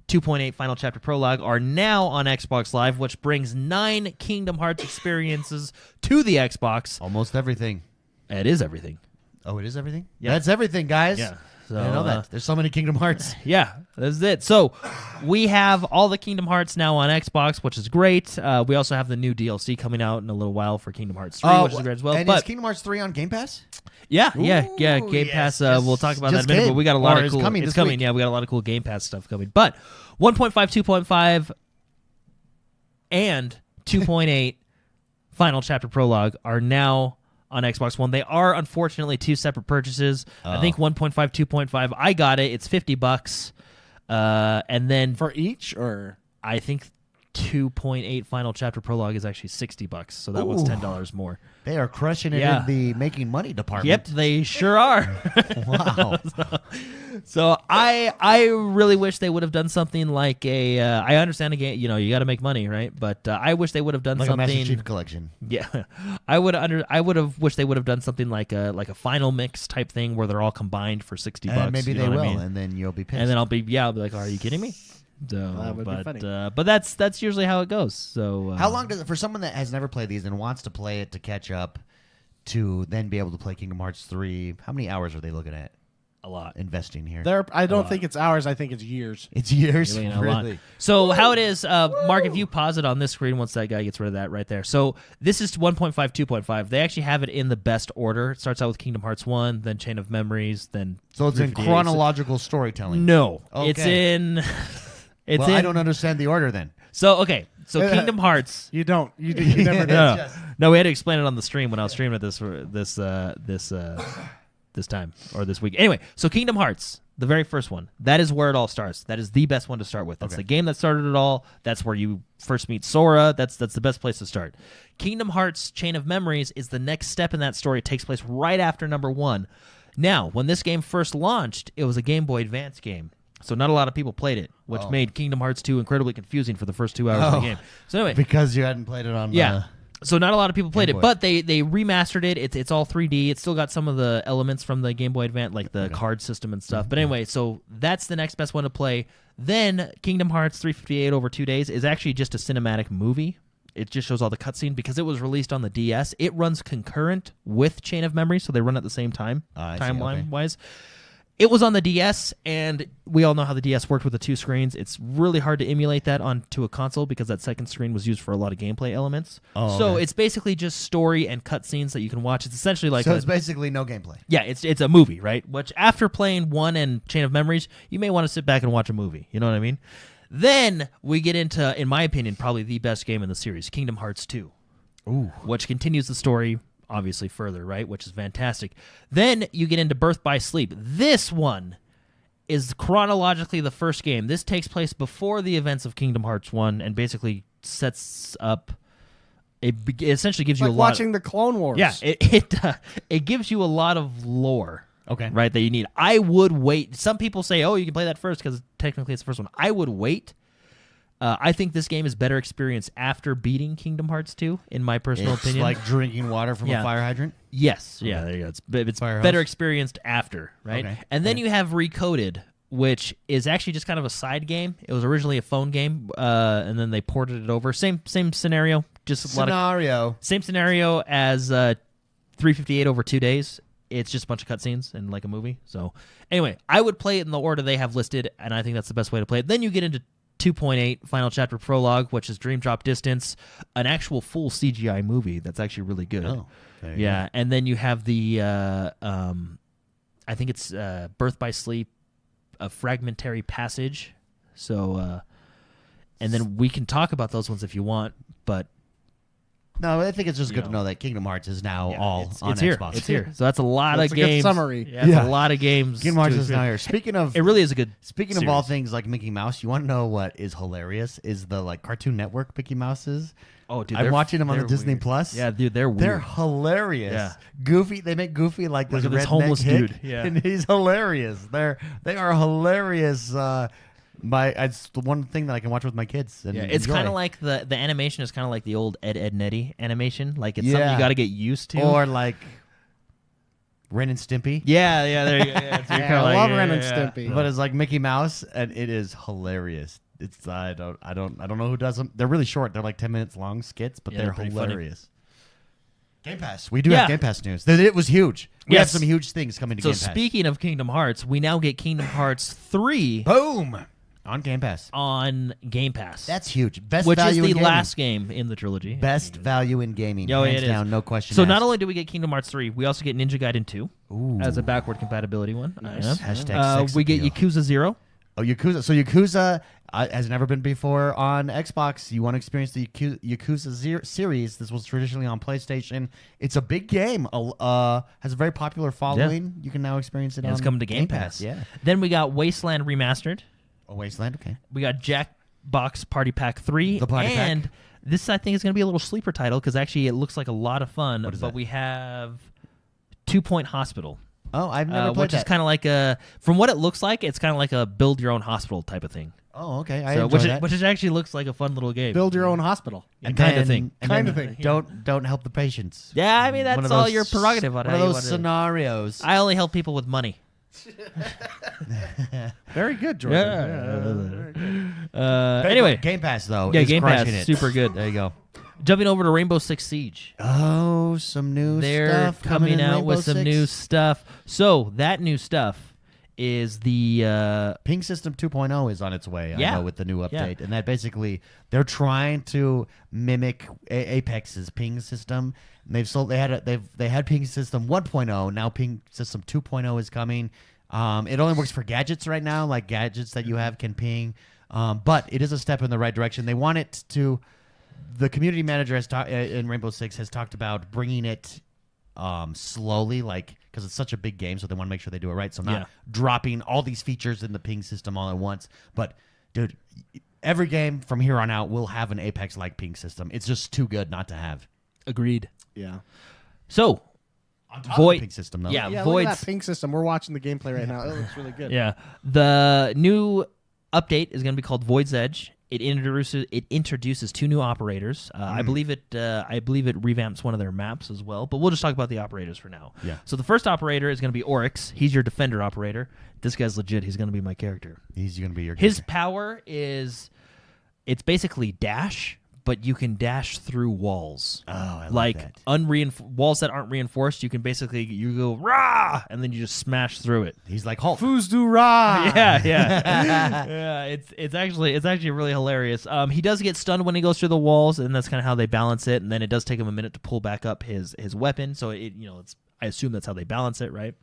2.8 Final Chapter Prologue are now on Xbox Live, which brings 9 Kingdom Hearts experiences to the Xbox. Almost everything. It is everything. Oh, it is everything? Yeah. That's everything, guys. Yeah. So, I didn't know that. There's so many Kingdom Hearts. Yeah, that's it. So we have all the Kingdom Hearts now on Xbox, which is great. We also have the new DLC coming out in a little while for Kingdom Hearts 3, which is great as well. And But is Kingdom Hearts 3 on Game Pass? yeah, Ooh, Game yes, Pass. just- We'll talk about that in just a minute. kidding. But we got a lot Or of it's cool. coming It's this coming. week. Yeah, we got a lot of cool Game Pass stuff coming. But 1.5, 2.5. and 2.8 Final Chapter Prologue are now on Xbox One. They are unfortunately two separate purchases. I think 1.5, 2.5. I got it. It's $50. And then for each, or I think 2.8 Final Chapter Prologue is actually $60. So that one's $10 more. They are crushing it in the making money department. Yep, they sure are. Wow. So I really wish they would have done something like a. I understand a game. You got to make money, right? But I wish they would have done like something. a Master Chief Collection. Yeah, I would have wished they would have done something like a final mix type thing where they're all combined for $60. And maybe you know they what will, I mean? and then you'll be pissed. And then I'll be like, are you kidding me? So, that would be funny. But that's usually how it goes. So how long does it, for someone that has never played these and wants to play it to catch up, to then be able to play Kingdom Hearts 3? How many hours are they looking at? A lot. Investing here. I don't think it's hours. I think it's years. It's years. Really? Really? So how it is, Mark, if you pause it on this screen once that guy gets rid of that right there. So this is 1.5, 2.5. They actually have it in the best order. It starts out with Kingdom Hearts 1, then Chain of Memories, then So it's in 358. chronological storytelling. No. Okay. It's in... Well, I don't understand the order then. So, okay. So Kingdom Hearts... You don't. You never did. No, we had to explain it on the stream when I was streaming it this time or this week. Anyway, so Kingdom Hearts, the very first one, that is where it all starts. That is the best one to start with. That's the game that started it all. That's where you first meet Sora. That's the best place to start. Kingdom Hearts Chain of Memories is the next step in that story. It takes place right after number 1. Now, when this game first launched, it was a Game Boy Advance game. So not a lot of people played it, which made Kingdom Hearts 2 incredibly confusing for the first 2 hours of the game. So anyway, because you hadn't played it on so not a lot of people played Game it, Boy. but they remastered it. It's all 3D. It's still got some of the elements from the Game Boy Advance, like the card system and stuff. But anyway, so that's the next best one to play. Then Kingdom Hearts 358 over 2 days is actually just a cinematic movie. It just shows all the cutscene because it was released on the DS. It runs concurrent with Chain of Memories, so they run at the same time, timeline-wise. It was on the DS, and we all know how the DS worked with the 2 screens. It's really hard to emulate that onto a console because that second screen was used for a lot of gameplay elements. So it's basically just story and cutscenes that you can watch. It's essentially like it's basically no gameplay. Yeah, it's a movie, right? Which after playing 1 and Chain of Memories, you may want to sit back and watch a movie. You know what I mean? Then we get into, in my opinion, probably the best game in the series, Kingdom Hearts 2. Which continues the story obviously further, right? Which is fantastic. Then you get into Birth by Sleep. This one is chronologically the first game. This takes place before the events of Kingdom Hearts 1 and basically sets up... It essentially gives you a lot... watching the Clone Wars. Yeah, it gives you a lot of lore. Okay. Right, that you need. I would wait. Some people say, you can play that first because technically it's the first one. I would wait. I think this game is better experienced after beating Kingdom Hearts 2, in my personal opinion. Like drinking water from a fire hydrant? Yes. Yeah, there you go. It's better experienced after, right? Okay. And then you have Recoded, which is actually just kind of a side game. It was originally a phone game, and then they ported it over. Same scenario. Same scenario as 358 over 2 days. It's just a bunch of cutscenes and like a movie. So anyway, I would play it in the order they have listed, and I think that's the best way to play it. Then you get into 2.8 Final Chapter Prologue, which is Dream Drop Distance, an actual full CGI movie that's actually really good. Yeah, and then you have the I think it's Birth by Sleep, a Fragmentary Passage. So and then we can talk about those ones if you want, but no, I think it's just good to know that Kingdom Hearts is now on Xbox. It's here. So that's a lot of games. That's a good summary. Yeah, that's a lot of games. Kingdom Hearts is now here. Speaking of... It really is a good Speaking of all things like Mickey Mouse, you want to know what is hilarious? Is the Cartoon Network Mickey Mouses. Oh, dude. I'm watching them on the Disney Plus. Yeah, dude, they're weird. They're hilarious. Yeah. Goofy. They make Goofy like this redneck homeless hick, dude. Yeah. And he's hilarious. They are hilarious. It's the one thing that I can watch with my kids. And it's kind of like the animation is kind of like the old Ed, Edd n Eddy animation. Like it's something you got to get used to. Or like Ren and Stimpy. Yeah, there you go. Yeah, I love Ren and Stimpy. But it's like Mickey Mouse, and it is hilarious. It's I don't know who does them. They're really short. They're like 10 minutes long skits, but they're hilarious. Game Pass. We do have Game Pass news. It was huge. We have some huge things coming to Game Pass. So speaking of Kingdom Hearts, we now get Kingdom Hearts 3. Boom! On Game Pass. On Game Pass. That's huge. Best which value is the in gaming. last game in the trilogy. Best value in gaming. Hands down, no question So asked. not only do we get Kingdom Hearts 3, we also get Ninja Gaiden 2 as a backward compatibility one. Nice. Hashtag sex we get appeal. Yakuza 0 Oh, Yakuza. So Yakuza has never been before on Xbox. You want to experience the Yakuza series. This was traditionally on PlayStation. It's a big game. Has a very popular following. Yeah. You can now experience it on it's coming to Game Pass. Yeah. Then we got Wasteland Remastered. Oh, Wasteland, okay. We got Jackbox Party Pack 3. The Party Pack. This, I think, is going to be a little sleeper title because actually it looks like a lot of fun. What is but that? We have 2 Point Hospital. Oh, I've never played which that. is kind of like from what it looks like, it's kind of like a build your own hospital type of thing. Oh, okay. I enjoy that. Which actually looks like a fun little game. Build your own hospital. And kind of thing. Kind of thing. Don't help the patients. Yeah, I mean, One that's of all those your prerogative on One of those scenarios. I only help people with money. Very good, Jordan. Yeah. Very good. Anyway. Game Pass, though. Yeah, is Game Pass. crushing it. Super good. There you go. Jumping over to Rainbow Six Siege. Oh, some new They're stuff coming in out Rainbow with some Six. new stuff. So that new stuff is the Ping System 2.0 is on its way. I Yeah. know with the new Yeah. update, and that basically they're trying to mimic Apex's ping system. And they had Ping System 1.0. Now Ping System 2.0 is coming. It only works for gadgets right now, like gadgets that you have can ping. But it is a step in the right direction. They want it to. The community manager in Rainbow Six has talked about bringing it slowly, because it's such a big game, so they want to make sure they do it right. So not dropping all these features in the ping system all at once. But, dude, every game from here on out will have an Apex-like ping system. It's just too good not to have. Agreed. Yeah. So, On top Void of the ping system, though. Yeah, Yeah, look Void's at that ping system. We're watching the gameplay right now. It looks really good. Yeah. The new update is going to be called Void's Edge. It introduces 2 new operators. I believe it revamps one of their maps as well. But we'll just talk about the operators for now. Yeah. So the first operator is going to be Oryx. He's your defender operator. This guy's legit. He's going to be my character. He's going to be your His character. power is, it's basically dash, but you can dash through walls. Oh, I like that. walls that aren't reinforced. You can basically you go rah, and then you just smash through it. He's like Hulk. Foos do rah. Yeah. Yeah, it's actually really hilarious. He does get stunned when he goes through the walls, and that's kind of how they balance it. And then it does take him a minute to pull back up his weapon. So I assume that's how they balance it, right?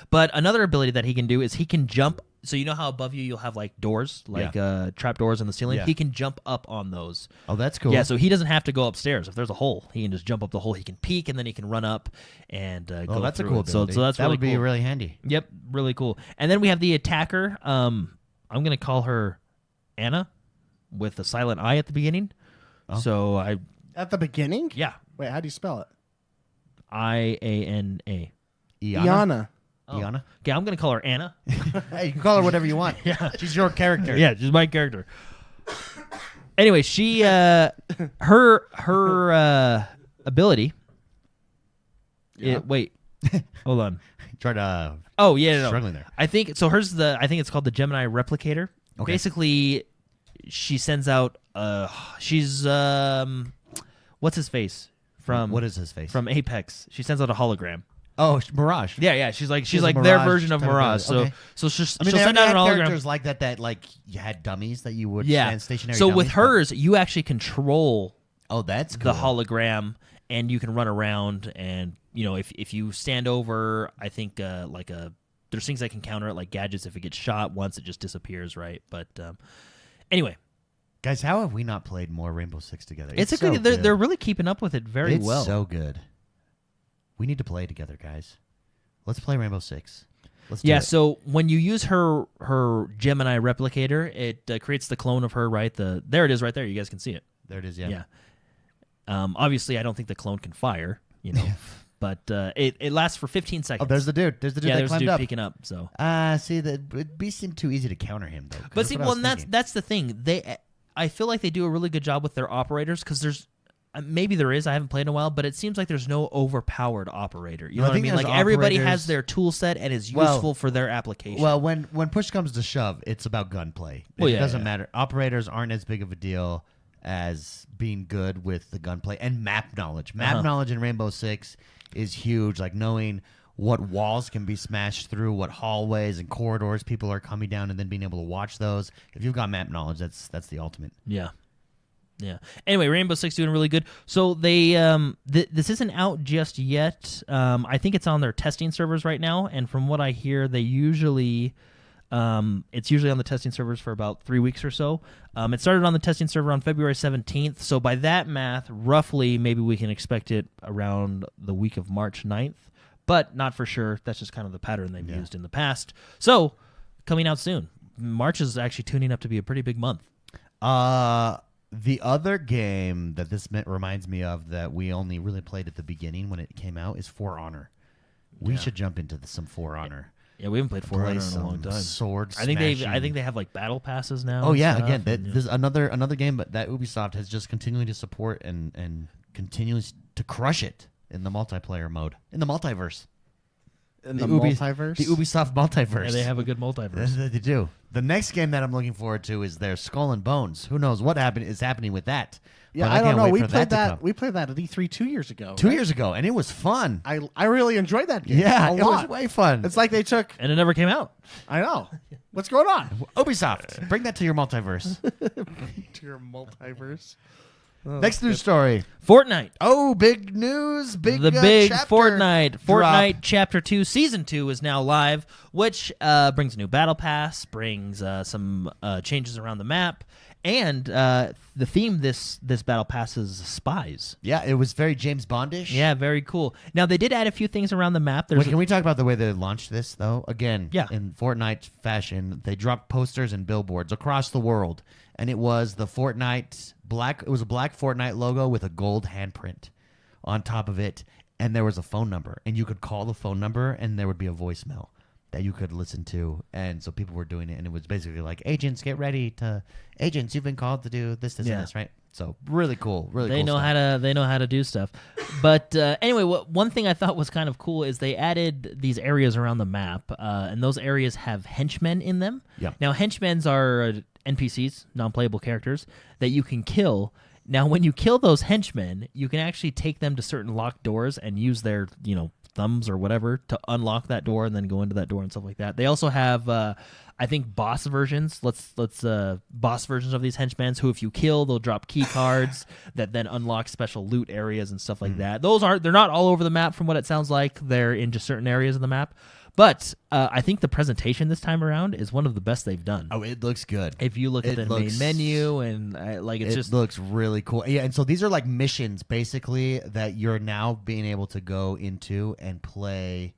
But another ability that he can do is he can jump. So you know how above you'll have like doors, like trap doors in the ceiling. Yeah. He can jump up on those. Oh, that's cool. Yeah, so he doesn't have to go upstairs. If there's a hole, he can just jump up the hole. He can peek, and then he can run up and go Oh, that's a through cool it. So ability. that's that really would be cool. really handy. Yep, really cool. And then we have the attacker. I'm going to call her Anna with a silent I at the beginning. Oh. So At the beginning? yeah, Wait, how do you spell it? Iana. Iana. Iana? Okay, I'm going to call her Anna. Hey, you can call her whatever you want. Yeah. She's your character. Yeah, she's my character. Anyway, she her ability. Yeah. Wait, hold on. Try to. Oh yeah, no. Struggling there. I think so. I think it's called the Gemini Replicator. Okay. Basically, she sends out. She's what's his face from? What is his face? From Apex? She sends out a hologram. Oh, Mirage. Yeah. She's like a their Mirage version of type of Mirage. ability. Okay. So she'll I mean, send out an hologram. characters like that like you had dummies that you would stand stationary. So with dummies, hers, you actually control but- oh, that's cool. the hologram, and you can run around. And if you stand over, I think there's things that can counter it, like gadgets. If it gets shot once, it just disappears, right? But anyway, Guys, how have we not played more Rainbow Six together? it's a so good. They're really keeping up with it very it's well. so good. We need to play together, guys. Let's play Rainbow Six. Let's do it. So when you use her Gemini replicator, it creates the clone of her, right? There it is, right there. You guys can see it. There it is. Yeah. Yeah. Obviously, I don't think the clone can fire, but it lasts for 15 seconds. Oh, there's the dude. There's the dude yeah, that there's a climbed dude up. peeking up. So. See, it'd seem too easy to counter him though. 'cause But see, what I well, was thinking. that's the thing. I feel like they do a really good job with their operators because there's. Maybe there is. I haven't played in a while, but it seems like there's no overpowered operator. You know what I think mean? there's Like everybody operators- has their tool set and is Well- useful for their application. Well, when push comes to shove, it's about gunplay. Well, It yeah, doesn't yeah. matter. Operators aren't as big of a deal as being good with the gunplay and map knowledge. Map knowledge in Rainbow Six is huge. Like knowing what walls can be smashed through, what hallways and corridors people are coming down, and then being able to watch those. If you've got map knowledge, that's the ultimate. Yeah. Yeah. Anyway, Rainbow Six doing really good. So they this isn't out just yet. I think it's on their testing servers right now, and from what I hear, they usually It's usually on the testing servers for about 3 weeks or so. It started on the testing server on February 17th. So by that math, roughly, maybe we can expect it around the week of March 9th. But not for sure. That's just kind of the pattern they've used in the past. So coming out soon. March is actually tuning up to be a pretty big month. The other game that this reminds me of that we only really played at the beginning when it came out is For Honor. We should jump into some For Honor. Yeah, we haven't played For Honor in a long time. Sword I think they have like battle passes now. Oh yeah, again, there's another game, but that Ubisoft has just continuing to support and continues to crush it in the multiplayer mode in the multiverse. In the multiverse? The Ubisoft multiverse. Yeah, they have a good multiverse. They do. The next game that I'm looking forward to is their Skull and Bones. Who knows what is happening with that? Yeah, But I don't can't know. wait We for played that. that. We played that at E3 2 years ago. 2 years ago, and it was fun. I really enjoyed that game. Yeah, a it lot. was way fun. It's like they took. And it never came out. I know. What's going on? Ubisoft, bring that to your multiverse. To your multiverse. Next news story. Fortnite. Oh, big news! Big chapter Fortnite. drop. Fortnite Chapter 2 Season 2 is now live, which brings a new battle pass, brings some changes around the map, and the theme this battle pass is spies. Yeah, it was very James Bondish. Yeah, very cool. Now they did add a few things around the map. Wait, can we talk about the way they launched this though? Again, Yeah. in Fortnite fashion, they dropped posters and billboards across the world, and it was the Fortnite black. It was a black Fortnite logo with a gold handprint on top of it, and there was a phone number, and you could call the phone number, and there would be a voicemail that you could listen to, and so people were doing it, and it was basically like, agents, get ready to agents, you've been called to do this, and this, right? So really cool, really. They cool know stuff. they know how to do stuff. But anyway, one thing I thought was kind of cool is they added these areas around the map, and those areas have henchmen in them. Yeah. Now henchmen are NPCs, non-playable characters that you can kill. Now, when you kill those henchmen, you can actually take them to certain locked doors and use their thumbs or whatever to unlock that door and then go into that door and stuff like that. They also have I think boss versions. Boss versions of these henchmen who, if you kill, they'll drop key cards that then unlock special loot areas and stuff like that. They're not all over the map from what it sounds like. They're in just certain areas of the map. But I think the presentation this time around is one of the best they've done. Oh, it looks good. If you look at the main menu and it looks really cool. Yeah, and so these are like missions basically that you're now being able to go into and play.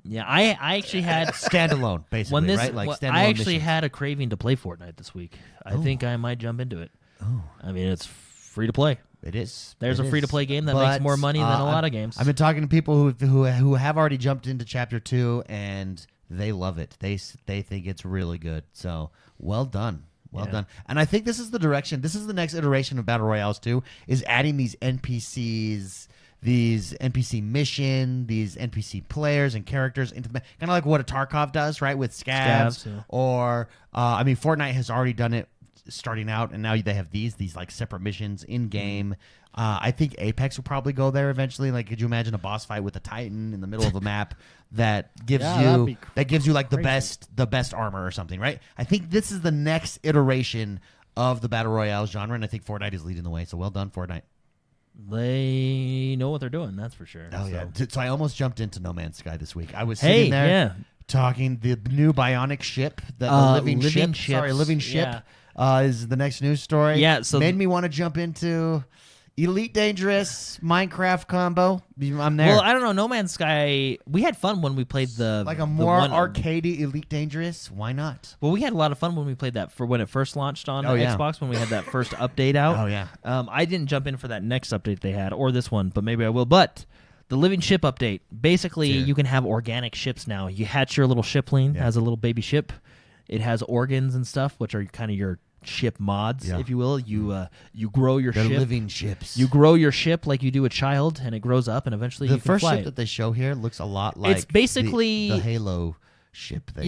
Yeah, I actually had standalone basically, right? Like standalone I actually missions. had a craving to play Fortnite this week. I think I might jump into it. Oh, I mean, it's free to play. it is. There's It a free to is. play game that But, makes more money than a lot of games. I've been talking to people who have already jumped into Chapter 2 and they love it. They think it's really good. So well done. Well done. And I think this is the direction. This is the next iteration of Battle Royales too, is adding these NPCs, these NPC mission, these NPC players and characters into the kind of like what a Tarkov does, right? With scavs. Yeah. Or I mean, Fortnite has already done it starting out, and now they have these like separate missions in game. I think Apex will probably go there eventually. Like, could you imagine a boss fight with a Titan in the middle of the map that gives you like the best armor or something, right? I think this is the next iteration of the Battle Royale genre, and I think Fortnite is leading the way. So well done, Fortnite. They know what they're doing, that's for sure. Oh, yeah. So I almost jumped into No Man's Sky this week. I was sitting there talking the new bionic ship, the living ship. Sorry, living ship is the next news story. Yeah, so made me want to jump into Elite Dangerous Minecraft combo. I'm there. Well, I don't know. No Man's Sky, we had fun when we played the like a more arcadey Elite Dangerous. Why not? Well, we had a lot of fun when we played that for when it first launched on Xbox, when we had that first update out. Oh, yeah. I didn't jump in for that next update they had, or this one, but maybe I will. But the living ship update, basically you can have organic ships now. You hatch your little shipling as a little baby ship. It has organs and stuff, which are kind of your ship mods, if you will. You grow your ship. Living ships. You grow your ship like you do a child, and it grows up, and eventually you can fly The first ship it. that they show here looks a lot like It's basically the Halo ship. That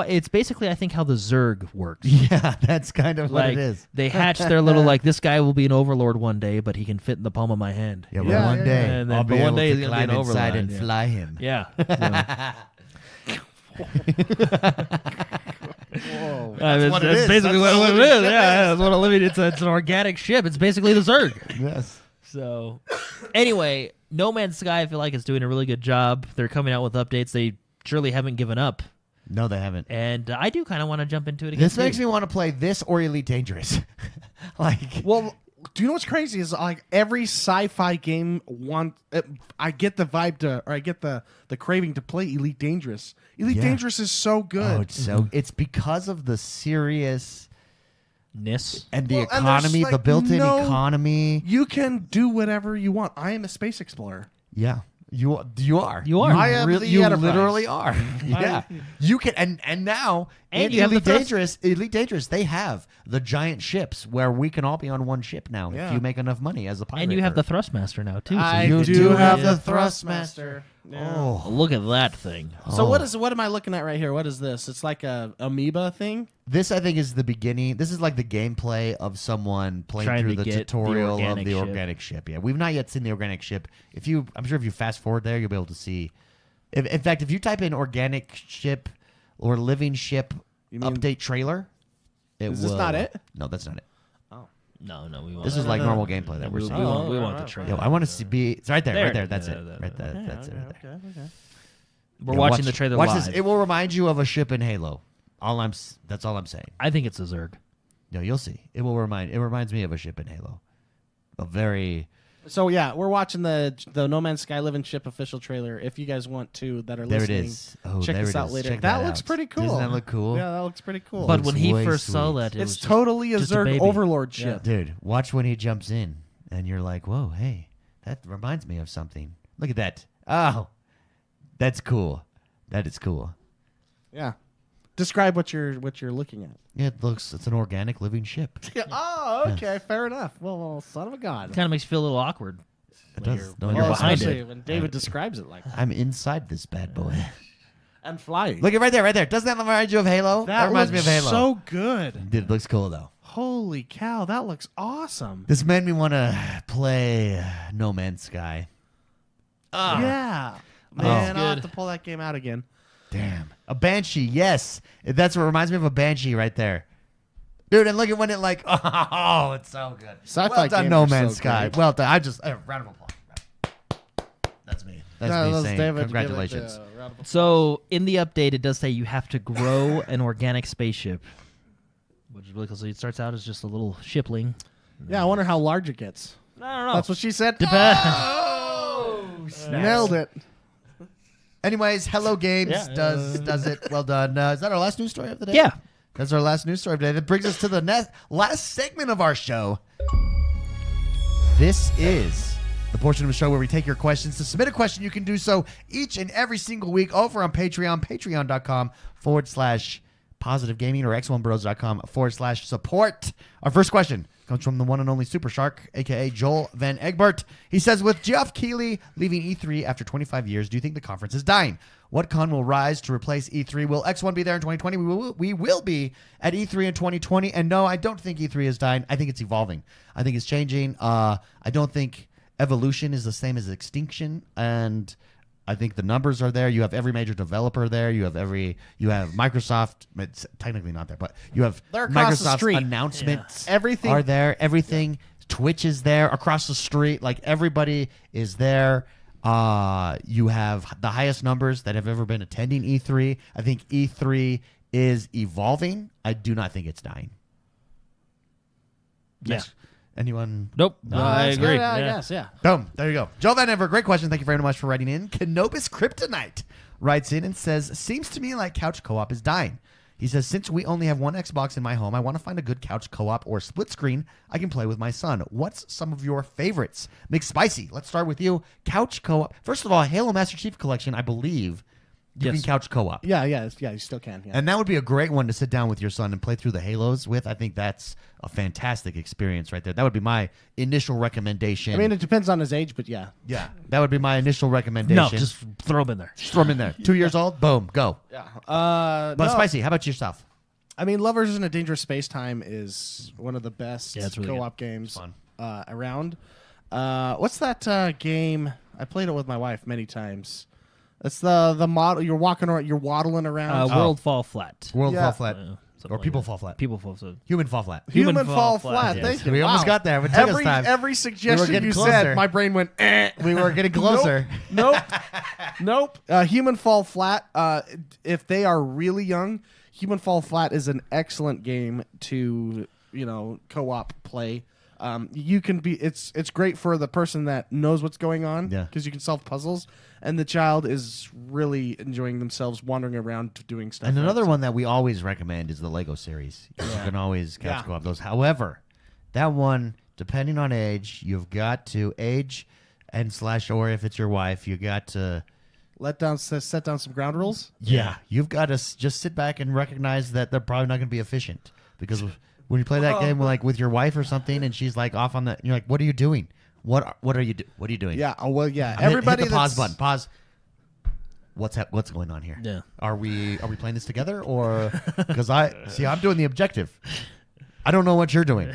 it's basically I think how the Zerg works. Yeah, that's kind of what it is. They hatch their little like this guy will be an overlord one day, but he can fit in the palm of my hand. Yeah, but one day And then, I'll be one able day to he's gonna be climb an inside overlord and fly him. Yeah. Whoa. That's what it is. basically That's what what it a is. living ship Yeah, that's what a living. It's an organic ship. It's basically the Zerg. Yes. So, anyway, No Man's Sky, I feel like is doing a really good job. They're coming out with updates. They surely haven't given up. No, they haven't. And I do kind of want to jump into it again. This makes me want to play this or Elite Dangerous. Well, do you know what's crazy is like every sci-fi game I get the vibe or I get the craving to play Elite Dangerous. Elite Dangerous is so good. Oh, it's because of the seriousness and the and economy, the built-in economy. You can do whatever you want. I am a space explorer. Yeah. You are. You are. I am the you Enterprise. literally are. Yeah. You can and now And in you have Elite the Elite Dangerous, they have the giant ships where we can all be on one ship now if you make enough money as a pirate. And you have the Thrustmaster now too. I you do do have have the the Thrustmaster. Yeah. Oh. Look at that thing. So what am I looking at right here? What is this? It's like a amoeba thing. This, I think, is the beginning. This is like the gameplay of someone playing Trying through to the get tutorial the of the organic organic ship. Yeah, we've not yet seen the organic ship. I'm sure if you fast forward there, you'll be able to see. In fact, if you type in organic ship or living ship You mean- update trailer, Is this not it? No, that's not it. No, we want. This is like normal gameplay that we're we seeing. want the trailer. Yo, I want to see. It's right there. There. Right there. That's Yeah, it. that- Right there. That's it. Right there. Okay. We're Yeah, watching the trailer watch live. this. It will remind you of a ship in Halo. That's all I'm saying. I think it's a Zerg. No, you'll see. It reminds me of a ship in Halo. A very. So yeah, we're watching the No Man's Sky Living Ship official trailer. If you guys want to, that are There it listening, is. Oh, check there this it out is. later. Check that that looks out. pretty cool. Doesn't that look cool? Yeah, that looks pretty cool. But Looks when he way first saw sweet. that, it was it's totally a just a Zerg baby. overlord ship. Dude, watch when he jumps in, and you're like, "Whoa, hey, that reminds me of something." Look at that. Oh, that's cool. That is cool. Yeah. Describe what you're looking at. Yeah, it's an organic living ship. Oh, okay, fair enough. Well, son of a god. kind of makes you feel a little awkward. It when does. you're- No, when you're you're behind especially it. when David describes it like that. I'm inside this bad boy. And flying. Look at right there, right there. Doesn't that remind you of Halo? that reminds me of looks Halo. so good. Dude, it looks cool though. Holy cow, that looks awesome. This made me want to play No Man's Sky. Oh, Yeah. Man, I'll have Good. to pull that game out again. damn. A Banshee, yes. That's what reminds me of a Banshee right there. Dude, and look at when it like, oh, it's so good. Sci-fi well done, games No are Man's so Sky. great. Well done. Round of applause. That's me. That's No, me let's saying David give it congratulations. the round of applause. So in the update, it does say you have to grow an organic spaceship, which is really cool. So it starts out as just a little shipling. Yeah, I wonder how large it gets. I don't know. That's what she said. Oh, Nailed it. Anyways, Hello Games Yeah. does it. Well done. Is that our last news story of the day? Yeah. That's our last news story of the day. That brings us to the last segment of our show. This is the portion of the show where we take your questions. To submit a question, you can do so each and every single week over on Patreon, patreon.com/positive gaming or XoneBros.com/support. Our first question comes from the one and only Super Shark, a.k.a. Joel Van Egbert. He says, with Geoff Keighley leaving E3 after 25 years, do you think the conference is dying? What con will rise to replace E3? Will X1 be there in 2020? We will be at E3 in 2020. And no, I don't think E3 is dying. I think it's evolving. I think it's changing. I don't think evolution is the same as extinction. And I think the numbers are there. You have every major developer there. You have Microsoft. It's technically not there, but you have They're across the Microsoft's street. announcements. Everything- are there. Everything. Twitch is there across the street. Like everybody is there. You have the highest numbers that have ever been attending E3. I think E3 is evolving. I do not think it's dying. Yeah. Yes. Anyone? Nope. No, I that's agree. Yeah, I Yeah. guess, yeah. Boom. There you go. Joe Van Ever, great question. Thank you very much for writing in. Kenobis Kryptonite writes in and says, seems to me like couch co-op is dying. He says, since we only have one Xbox in my home, I want to find a good couch co-op or split screen I can play with my son. What's some of your favorites? McSpicy, let's start with you. Couch co-op. First of all, Halo Master Chief Collection, I believe you Yes. can couch co-op. Yeah, you still can. Yeah. And that would be a great one to sit down with your son and play through the Halos with. I think that's a fantastic experience right there. That would be my initial recommendation. I mean, it depends on his age, but yeah. Yeah, that would be my initial recommendation. No, just throw them in there. throw him in there. 2 years old, boom, go. Yeah. But No, Spicy, how about yourself? I mean, Lovers in a Dangerous Space Time is one of the best Yeah, it's really co-op games fun. around. What's that game? I played it with my wife many times. It's the model. You're walking around. You're waddling around. World Fall Flat. World Yeah. Fall Flat. Or people fall flat. People fall flat. Human fall flat. Human fall flat. Yes. Thank you. We almost got there. It took us time. Every suggestion getting you closer. said, my brain went, eh. We were getting closer. Nope. Nope. Human fall flat. If they are really young, Human fall flat is an excellent game to co-op play. You can be. It's great for the person that knows what's going on. Yeah. Because you can solve puzzles, and the child is really enjoying themselves wandering around doing stuff. And another one that we always recommend is the Lego series. You can always couch co-op those. However, that one, depending on age, you've got to age and / or if it's your wife, you got to set down some ground rules. Yeah, you've got to just sit back and recognize that they're probably not going to be efficient because when you play that game with your wife or something, and she's like off on the, you're like, what are you doing? What are you doing? Yeah. Oh well. Yeah. Everybody, hit the pause button. Pause. What's going on here? Yeah. Are we playing this together or because I'm doing the objective. I don't know what you're doing.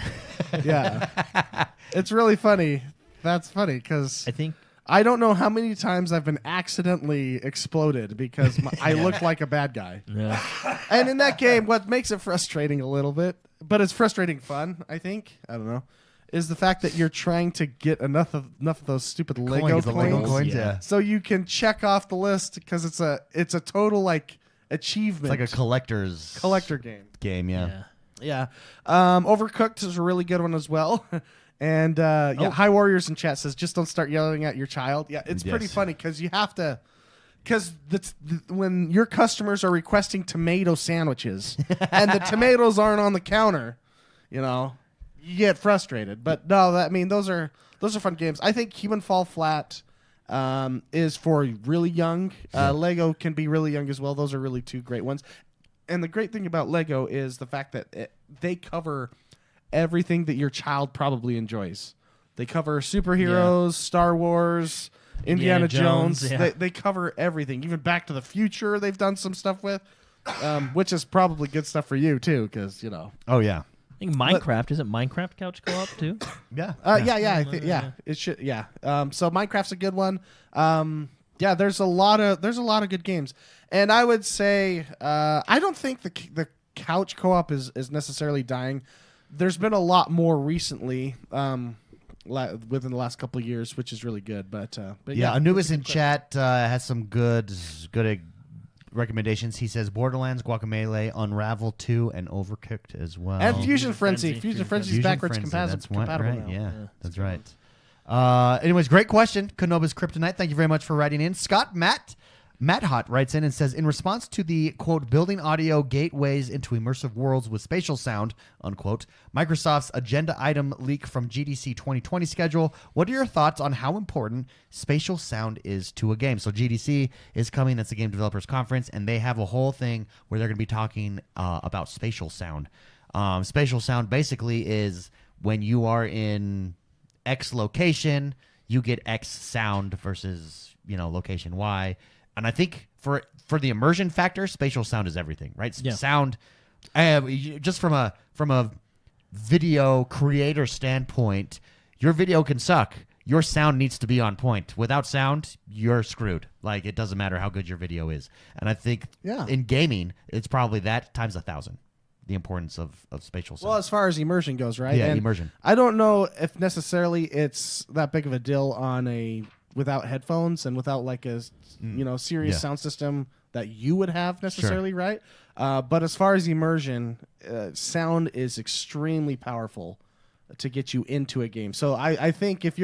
Yeah. It's really funny. That's funny because I think I don't know how many times I've been accidentally exploded because I look like a bad guy. Yeah. And in that game, what makes it frustrating a little bit, but it's frustrating fun, I think, I don't know, is the fact that you're trying to get enough of those stupid Lego coins. Yeah. So you can check off the list because it's a total like achievement. It's like a collector game. Yeah. Yeah. Overcooked is a really good one as well. And High Warriors in chat says, just don't start yelling at your child. Yeah, it's pretty funny because you have to, because when your customers are requesting tomato sandwiches and the tomatoes aren't on the counter, you get frustrated. But no, those are fun games. I think Human Fall Flat is for really young. Lego can be really young as well. Those are really two great ones. And the great thing about Lego is the fact that they cover everything that your child probably enjoys. They cover superheroes, Star Wars, Indiana Jones. They cover everything. Even Back to the Future they've done some stuff with, which is probably good stuff for you too because, Oh, yeah. I think Minecraft. Isn't Minecraft couch co-op too? Yeah. It should. Yeah. So Minecraft's a good one. There's a lot of good games. And I would say I don't think the couch co-op is necessarily dying. There's been a lot more recently within the last couple of years, which is really good. But Anubis in chat has some good recommendations. He says Borderlands, Guacamelee, Unravel 2, and Overcooked as well. And Fusion Frenzy. Fusion Frenzy's backwards compatible right? now. Yeah, that's right. Anyways, great question, Kenoba's Kryptonite. Thank you very much for writing in. Scott Matt Hot writes in and says, in response to the, quote, building audio gateways into immersive worlds with spatial sound, unquote, Microsoft's agenda item leak from GDC 2020 schedule, what are your thoughts on how important spatial sound is to a game? So GDC is coming. That's the Game Developers Conference, and they have a whole thing where they're going to be talking about spatial sound. Spatial sound basically is when you are in X location, you get X sound versus, location Y. And I think for the immersion factor, spatial sound is everything, right? Yeah. Sound, just from a video creator standpoint, your video can suck. Your sound needs to be on point. Without sound, you're screwed. Like, it doesn't matter how good your video is. And I think in gaming, it's probably that times 1,000. The importance of spatial sound. Well, as far as immersion goes, right? Yeah, immersion. I don't know if necessarily it's that big of a deal on without headphones and without like a serious sound system that you would have necessarily, right? But as far as immersion, sound is extremely powerful to get you into a game. So I think if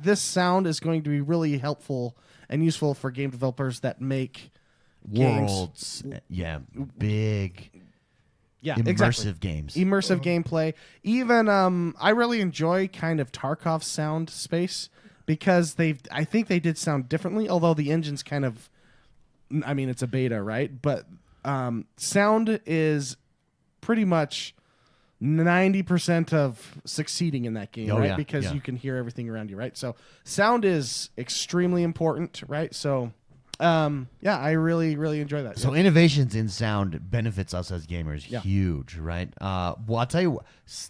this sound is going to be really helpful and useful for game developers that make worlds, big. Yeah, immersive games. Immersive gameplay. Even I really enjoy kind of Tarkov's sound space because I think they did sound differently, although the engine's kind of, it's a beta, right? But sound is pretty much 90% of succeeding in that game, right? Yeah, because you can hear everything around you, right? So sound is extremely important, right? So I really, really enjoy that. So innovations in sound benefits us as gamers huge, right? Well, I'll tell you what,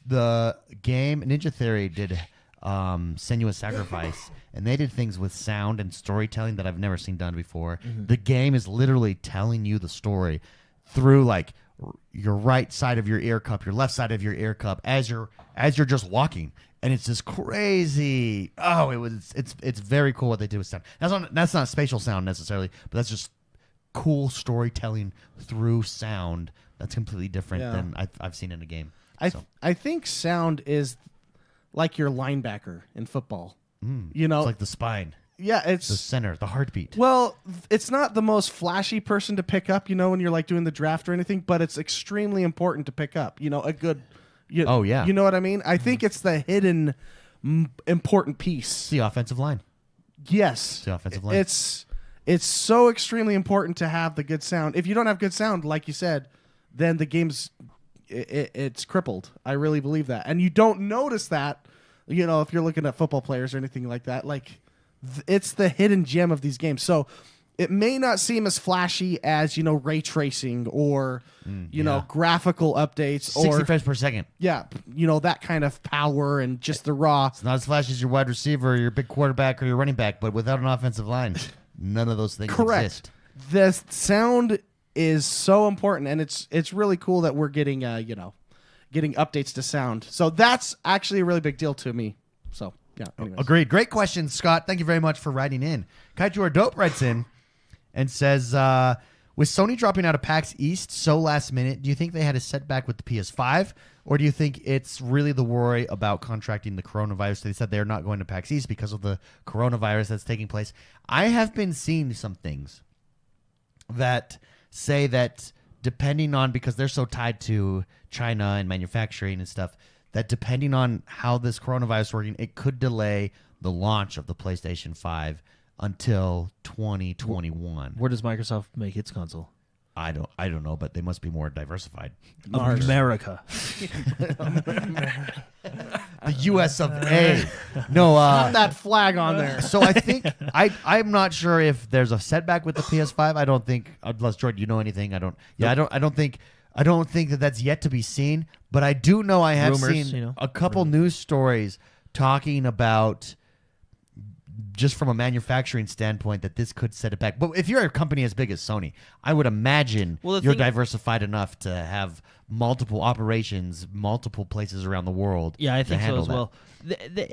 the game Ninja Theory did Senua's Sacrifice, and they did things with sound and storytelling that I've never seen done before. Mm-hmm. The game is literally telling you the story through like right side of your ear cup, your left side of your ear cup as you're just walking, and it's just crazy. Oh, it's very cool what they do with sound. That's not spatial sound necessarily, but that's just cool storytelling through sound. That's completely different than I've seen in a game. I think sound is like your linebacker in football. You know, it's like the spine. Yeah, it's the center, the heartbeat. Well, it's not the most flashy person to pick up, when you're like doing the draft or anything, but it's extremely important to pick up. A good. Oh yeah. You know what I mean? I think it's the hidden important piece. It's the offensive line. Yes, it's the offensive line. It's so extremely important to have the good sound. If you don't have good sound, like you said, then the game's it's crippled. I really believe that, and you don't notice that. If you're looking at football players or anything like that, like. It's the hidden gem of these games. So it may not seem as flashy as, ray tracing or, graphical updates. 60 frames per second. Yeah. That kind of power and just the raw. It's not as flashy as your wide receiver, or your big quarterback, or your running back, but without an offensive line, none of those things exist. The sound is so important, and it's really cool that we're getting, getting updates to sound. So that's actually a really big deal to me. So. Yeah, anyways. Agreed. Great question, Scott. Thank you very much for writing in. Kaiju or Dope writes in and says, with Sony dropping out of PAX East so last minute, do you think they had a setback with the PS5? Or do you think it's really the worry about contracting the coronavirus? They said they're not going to PAX East because of the coronavirus that's taking place. I have been seeing some things that say that depending on, because they're so tied to China and manufacturing and stuff, that depending on how this coronavirus is working, it could delay the launch of the PlayStation 5 until 2021. Where does Microsoft make its console? I don't know, but they must be more diversified. America. The US of A. No, that flag on there. So I think I'm not sure if there's a setback with the PS5. I don't think, unless Jordan, you know anything. I don't think that that's yet to be seen, but I do know I have seen a couple news stories talking about, just from a manufacturing standpoint, that this could set it back. But if you're a company as big as Sony, I would imagine you're diversified enough to have multiple operations, multiple places around the world. Yeah, I think so as well.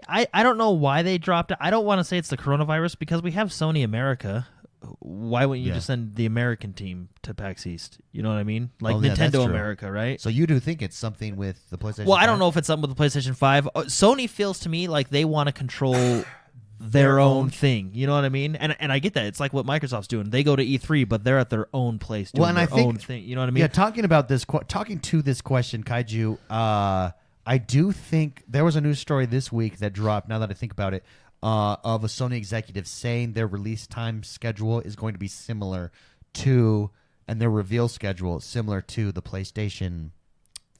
I don't know why they dropped it. I don't want to say it's the coronavirus because we have Sony America. Why wouldn't you just send the American team to PAX East? You know what I mean? Like Nintendo America, right? So you do think it's something with the PlayStation 5? Well, I don't know if it's something with the PlayStation 5. Sony feels to me like they want to control their own thing. You know what I mean? And I get that. It's like what Microsoft's doing. They go to E3, but they're at their own place doing their own thing. You know what I mean? Yeah, talking to this question, Kaiju, I do think there was a news story this week that dropped, now that I think about it, of a Sony executive saying their release time schedule is going to be similar to, and their reveal schedule is similar to the PlayStation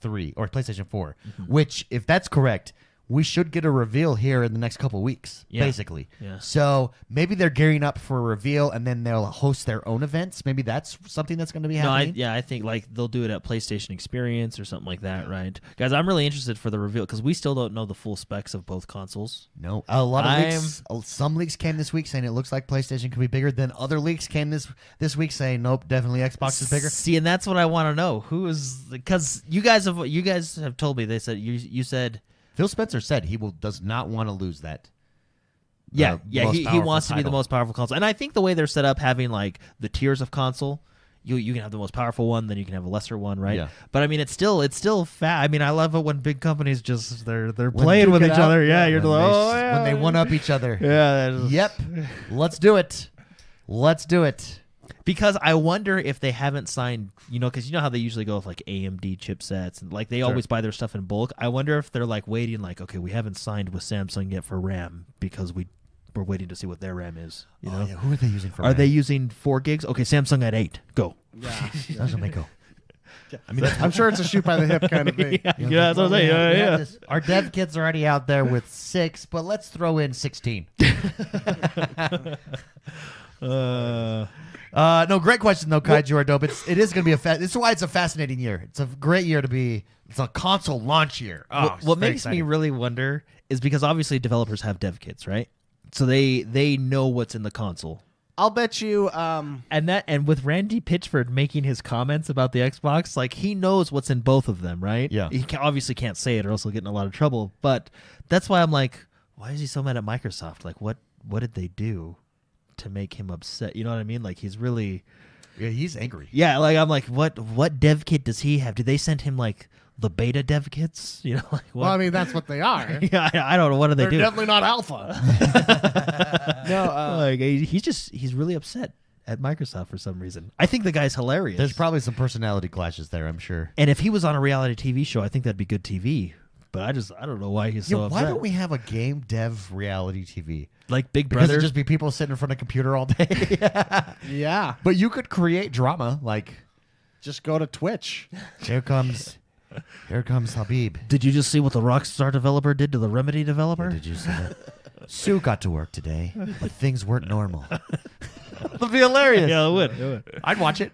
3 or PlayStation 4, which, if that's correct, we should get a reveal here in the next couple of weeks, basically. Yeah. So maybe they're gearing up for a reveal, and then they'll host their own events. Maybe that's something that's going to be happening. I think like they'll do it at PlayStation Experience or something like that, right? Guys, I'm really interested for the reveal because we still don't know the full specs of both consoles. No, a lot of leaks. Some leaks came this week saying it looks like PlayStation could be bigger. Then other leaks came this week saying nope, definitely Xbox is bigger. See, and that's what I want to know. Who is, because you guys have told me, they said you said. Phil Spencer said he does not want to lose that. He wants to be the most powerful console. And I think the way they're set up, having like the tiers of console, you can have the most powerful one, then you can have a lesser one, right? Yeah. But I mean, it's still fat. I mean, I love it when big companies just they're playing with each other. Yeah, you're like, when they one up each other. Yeah. Yep. Let's do it. Because I wonder if they haven't signed, because you know how they usually go with like AMD chipsets and like they always buy their stuff in bulk. I wonder if they're like waiting, like, okay, we haven't signed with Samsung yet for RAM because we're waiting to see what their RAM is. You know? Yeah. Who are they using for RAM? Are they using 4 gigs? Okay, Samsung at 8. Go. Yeah. That's what they go. I mean, I'm sure it's a shoot by the hip kind of thing. That's what I'm saying. Yeah. Our dev kit's already out there with 6, but let's throw in 16. No, great question though, Kaiju or Dope. It is going to be this is why it's a fascinating year. It's a great year to be. It's a console launch year. What makes me really wonder is because obviously developers have dev kits, right? So they know what's in the console. I'll bet you. And with Randy Pitchford making his comments about the Xbox, like he knows what's in both of them, right? Yeah. He obviously can't say it or else he'll get in a lot of trouble. But that's why I'm like, why is he so mad at Microsoft? Like, what did they do to make him upset? You know what I mean? Like, he's really... Yeah, he's angry. Yeah, like I'm like, what dev kit does he have? Did they send him like the beta dev kits? You know, like what? Well, I mean, that's what they are. Yeah, I don't know. What do they They're do? definitely not alpha. No, like he's really upset at Microsoft for some reason. I think the guy's hilarious. There's probably some personality clashes there, I'm sure. And if he was on a reality TV show, I think that'd be good TV. But I don't know why he's so upset. Why don't we have a game dev reality TV? Like Big Because Brother? it'd just be people sitting in front of a computer all day. yeah. But you could create drama, like Just go to Twitch. here comes Habib. Did you just see what the Rockstar developer did to the Remedy developer? Did you see that? Sue got to work today, but things weren't normal. It'd be hilarious. Yeah, it would. I'd watch it.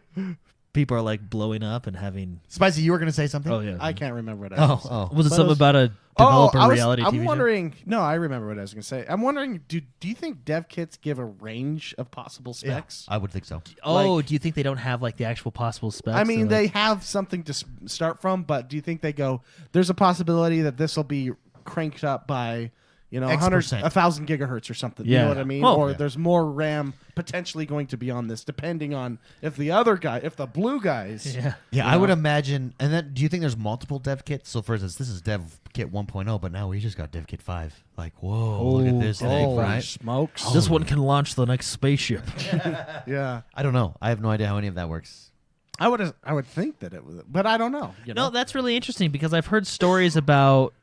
People are like blowing up and having... Spicy, you were going to say something? Oh, yeah. I can't remember what I was. Oh. Was it But something about a developer reality TV I'm show? wondering. No, I remember what I was going to say. I'm wondering. Do you think dev kits give a range of possible specs? I would think so. Oh, Like- do you think they don't have like the actual possible specs? I mean, Or, like- they have something to start from, but do you think they go? There's a possibility that this will be cranked up by, X%. 1,000 gigaherts or something. You Yeah. know what I mean? Well, or yeah. there's more RAM potentially going to be on this, depending on if the blue guys. Yeah. Yeah, I would imagine. And then, do you think there's multiple dev kits? So, for instance, this is dev kit 1.0, but now we just got dev kit 5. Like, whoa, look at this thing, Holy right? smokes! This one can launch the next spaceship. Yeah, I don't know. I have no idea how any of that works. I would think that it was, but I don't know. No, that's really interesting because I've heard stories about...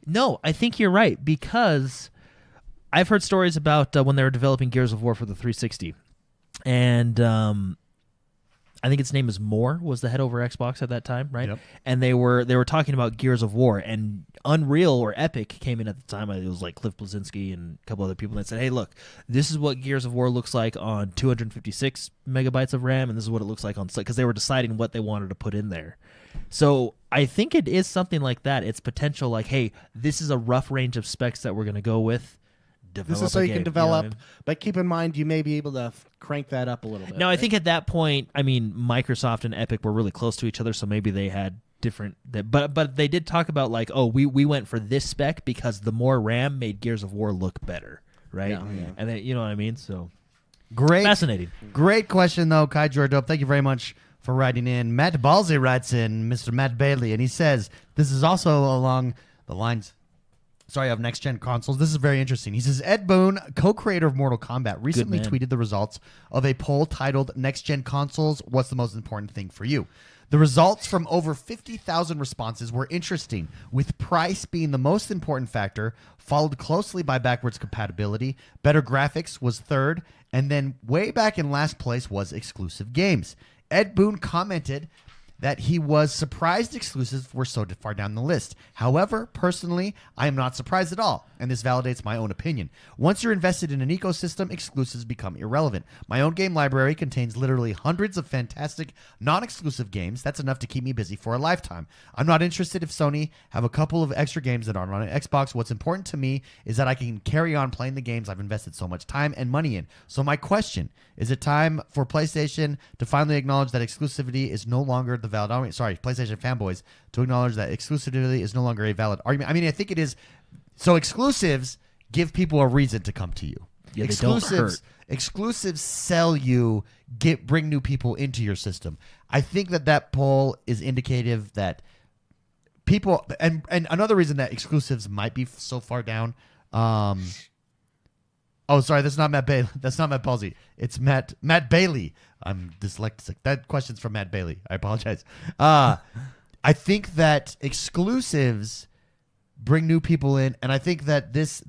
No, I think you're right because I've heard stories about when they were developing Gears of War for the 360. And I think its name is Moore, was the head over Xbox at that time, right? Yep. And they were talking about Gears of War, and Unreal or Epic came in at the time. It was like Cliff Bleszinski and a couple other people that said, hey, look, this is what Gears of War looks like on 256 megabytes of RAM, and this is what it looks like on... Because they were deciding what they wanted to put in there. So I think it is something like that. It's potential like, hey, this is a rough range of specs that we're going to go with. This is so you can develop, but keep in mind you may be able to crank that up a little bit. Now, I think at that point, I mean, Microsoft and Epic were really close to each other, so maybe they had different... But they did talk about like, oh, we went for this spec because the more RAM made Gears of War look better, right? Yeah. And then, you know what I mean? So Great. fascinating. Great question, though, Kai Jordope. Thank you very much for writing in. Matt Balsey writes in, Mr. Matt Bailey, and he says, this is also along the lines... of next-gen consoles. This is very interesting. He says, Ed Boon, co-creator of Mortal Kombat, recently man. tweeted the results of a poll titled Next-Gen Consoles, What's the Most Important Thing for You? The results from over 50,000 responses were interesting, with price being the most important factor, followed closely by backwards compatibility. Better graphics was third, and then way back in last place was exclusive games. Ed Boon commented that he was surprised exclusives were so far down the list. However, personally, I am not surprised at all, and this validates my own opinion. Once you're invested in an ecosystem, exclusives become irrelevant. My own game library contains literally hundreds of fantastic non-exclusive games. That's enough to keep me busy for a lifetime. I'm not interested if Sony have a couple of extra games that aren't on an Xbox. What's important to me is that I can carry on playing the games I've invested so much time and money in. So my question, is it time for PlayStation to finally acknowledge that exclusivity is no longer the valid argument? Sorry, PlayStation fanboys, to acknowledge that exclusivity is no longer a valid argument. I mean, I think it is. So exclusives give people a reason to come to you. Yeah, they don't hurt. Exclusives sell you, bring new people into your system. I think that poll is indicative that people, and another reason that exclusives might be so far down. Oh, sorry, that's not Matt Bailey. That's not Matt Palsy. It's Matt Bailey. I'm dyslexic. That question's from Matt Bailey. I apologize. I think that exclusives bring new people in, and I think that this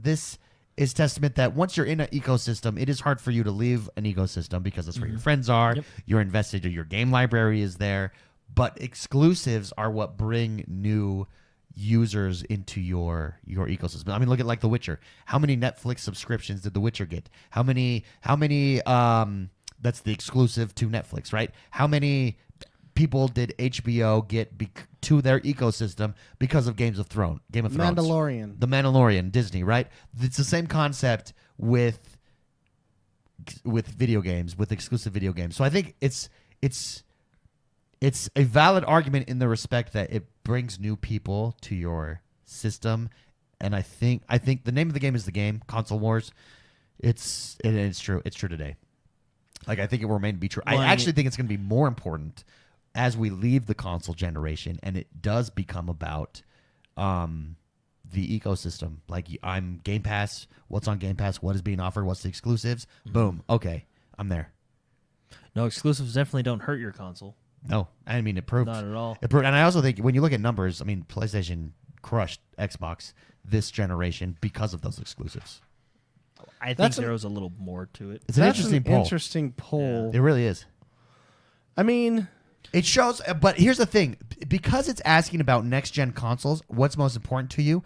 is testament that once you're in an ecosystem, it is hard for you to leave an ecosystem because that's where your friends are. Yep. You're invested, your game library is there, but exclusives are what bring new users into your ecosystem. I mean, look at like The Witcher. How many Netflix subscriptions did The Witcher get? How many that's the exclusive to Netflix, right? How many people did HBO get to their ecosystem because of Game of Thrones? Mandalorian. The Mandalorian, Disney, right? It's the same concept with video games, with exclusive video games. So I think it's a valid argument in the respect that it brings new people to your system, and I think the name of the game is the game Console Wars. It's true. It's true today. Like, I think it will remain to be true. Well, I actually think it's going to be more important as we leave the console generation, and it does become about the ecosystem. Like, I'm Game Pass. What's on Game Pass? What is being offered? What's the exclusives? Boom. Okay, I'm there. No, exclusives definitely don't hurt your console. No, I mean, it proved. Not at all. It proved, and I also think when you look at numbers, I mean, PlayStation crushed Xbox this generation because of those exclusives. I think there was a little more to it. It's an interesting poll. Interesting poll. It really is. I mean, it shows, but here's the thing. Because it's asking about next-gen consoles, what's most important to you,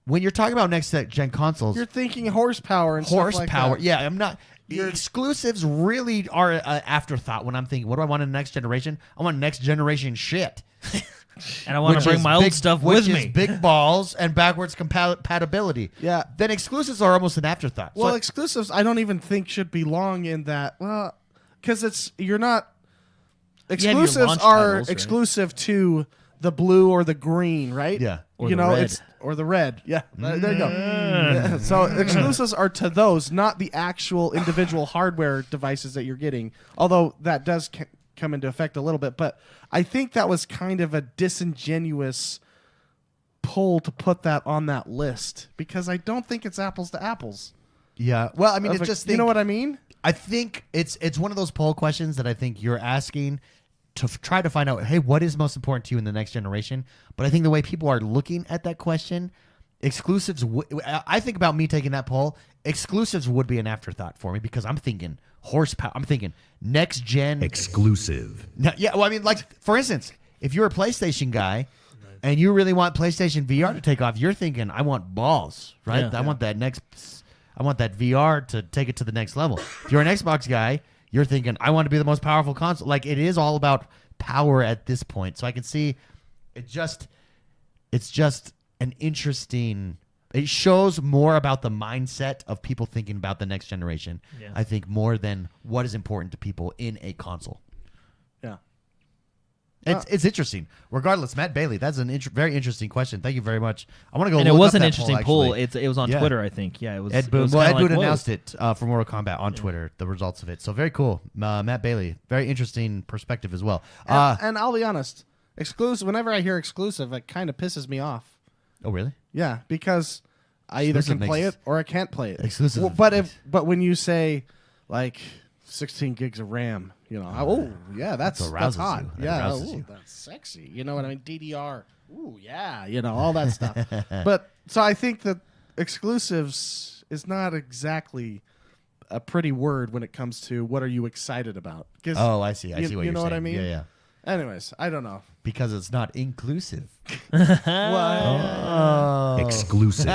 when you're talking about next-gen consoles... You're thinking horsepower and stuff like that. Yeah, I'm not... Exclusives really are an afterthought when I'm thinking, what do I want in the next generation? I want next-generation shit. And I want to bring my old stuff with me. Which is big balls and backwards compatibility. Yeah. Then exclusives are almost an afterthought. Well, So exclusives I don't even think should belong in that. Well, because you're not... Exclusives launch are titles, right? exclusive to the blue or the green, right? Yeah. Or the red. Or the red. Yeah, there you go. Yeah. So exclusives are to those, not the actual individual hardware devices that you're getting. Although that does come into effect a little bit, but I think that was kind of a disingenuous pull to put that on that list because I don't think it's apples to apples. Yeah. Well, I mean, it's just... You know what I mean? I think it's one of those poll questions that I think you're asking to try to find out, hey, what is most important to you in the next generation? But I think the way people are looking at that question, exclusives, I think about me taking that poll, exclusives would be an afterthought for me because I'm thinking horsepower. I'm thinking next gen. Exclusive. Yeah, well, I mean, like, for instance, if you're a PlayStation guy and you really want PlayStation VR to take off, you're thinking, I want balls, right? Yeah. I want that VR to take it to the next level. If you're an Xbox guy, you're thinking, I want to be the most powerful console. Like, it is all about power at this point. So I can see it's just an interesting... It shows more about the mindset of people thinking about the next generation, Yeah. I think, more than what is important to people in a console. Yeah. It's interesting. Regardless, Matt Bailey, that's a very interesting question. Thank you very much. I want to go And look it was up an that interesting poll, poll. actually. It was on Yeah. Twitter, I think. Yeah, it was. Ed it Boon. was Well, kinda Ed Boon like, whoa. announced it for Mortal Kombat on Twitter, the results of it. So very cool. Matt Bailey, very interesting perspective as well. And I'll be honest, exclusive. Whenever I hear exclusive, it kind of pisses me off. Oh, really? Yeah, because I either Exclusive can play makes- it or I can't play it. Exclusive Well, but when you say like 16 gigs of RAM, you know, that's arouses hot. you. That Yeah, arouses you. that's sexy. You know what I mean? DDR. Ooh, yeah, you know, all that stuff. But so I think that exclusives is not exactly a pretty word when it comes to what are you excited about. 'Cause Oh, I see. I see what you you're know saying. what I mean? Yeah. Anyways, I don't know. Because it's not inclusive. Exclusive.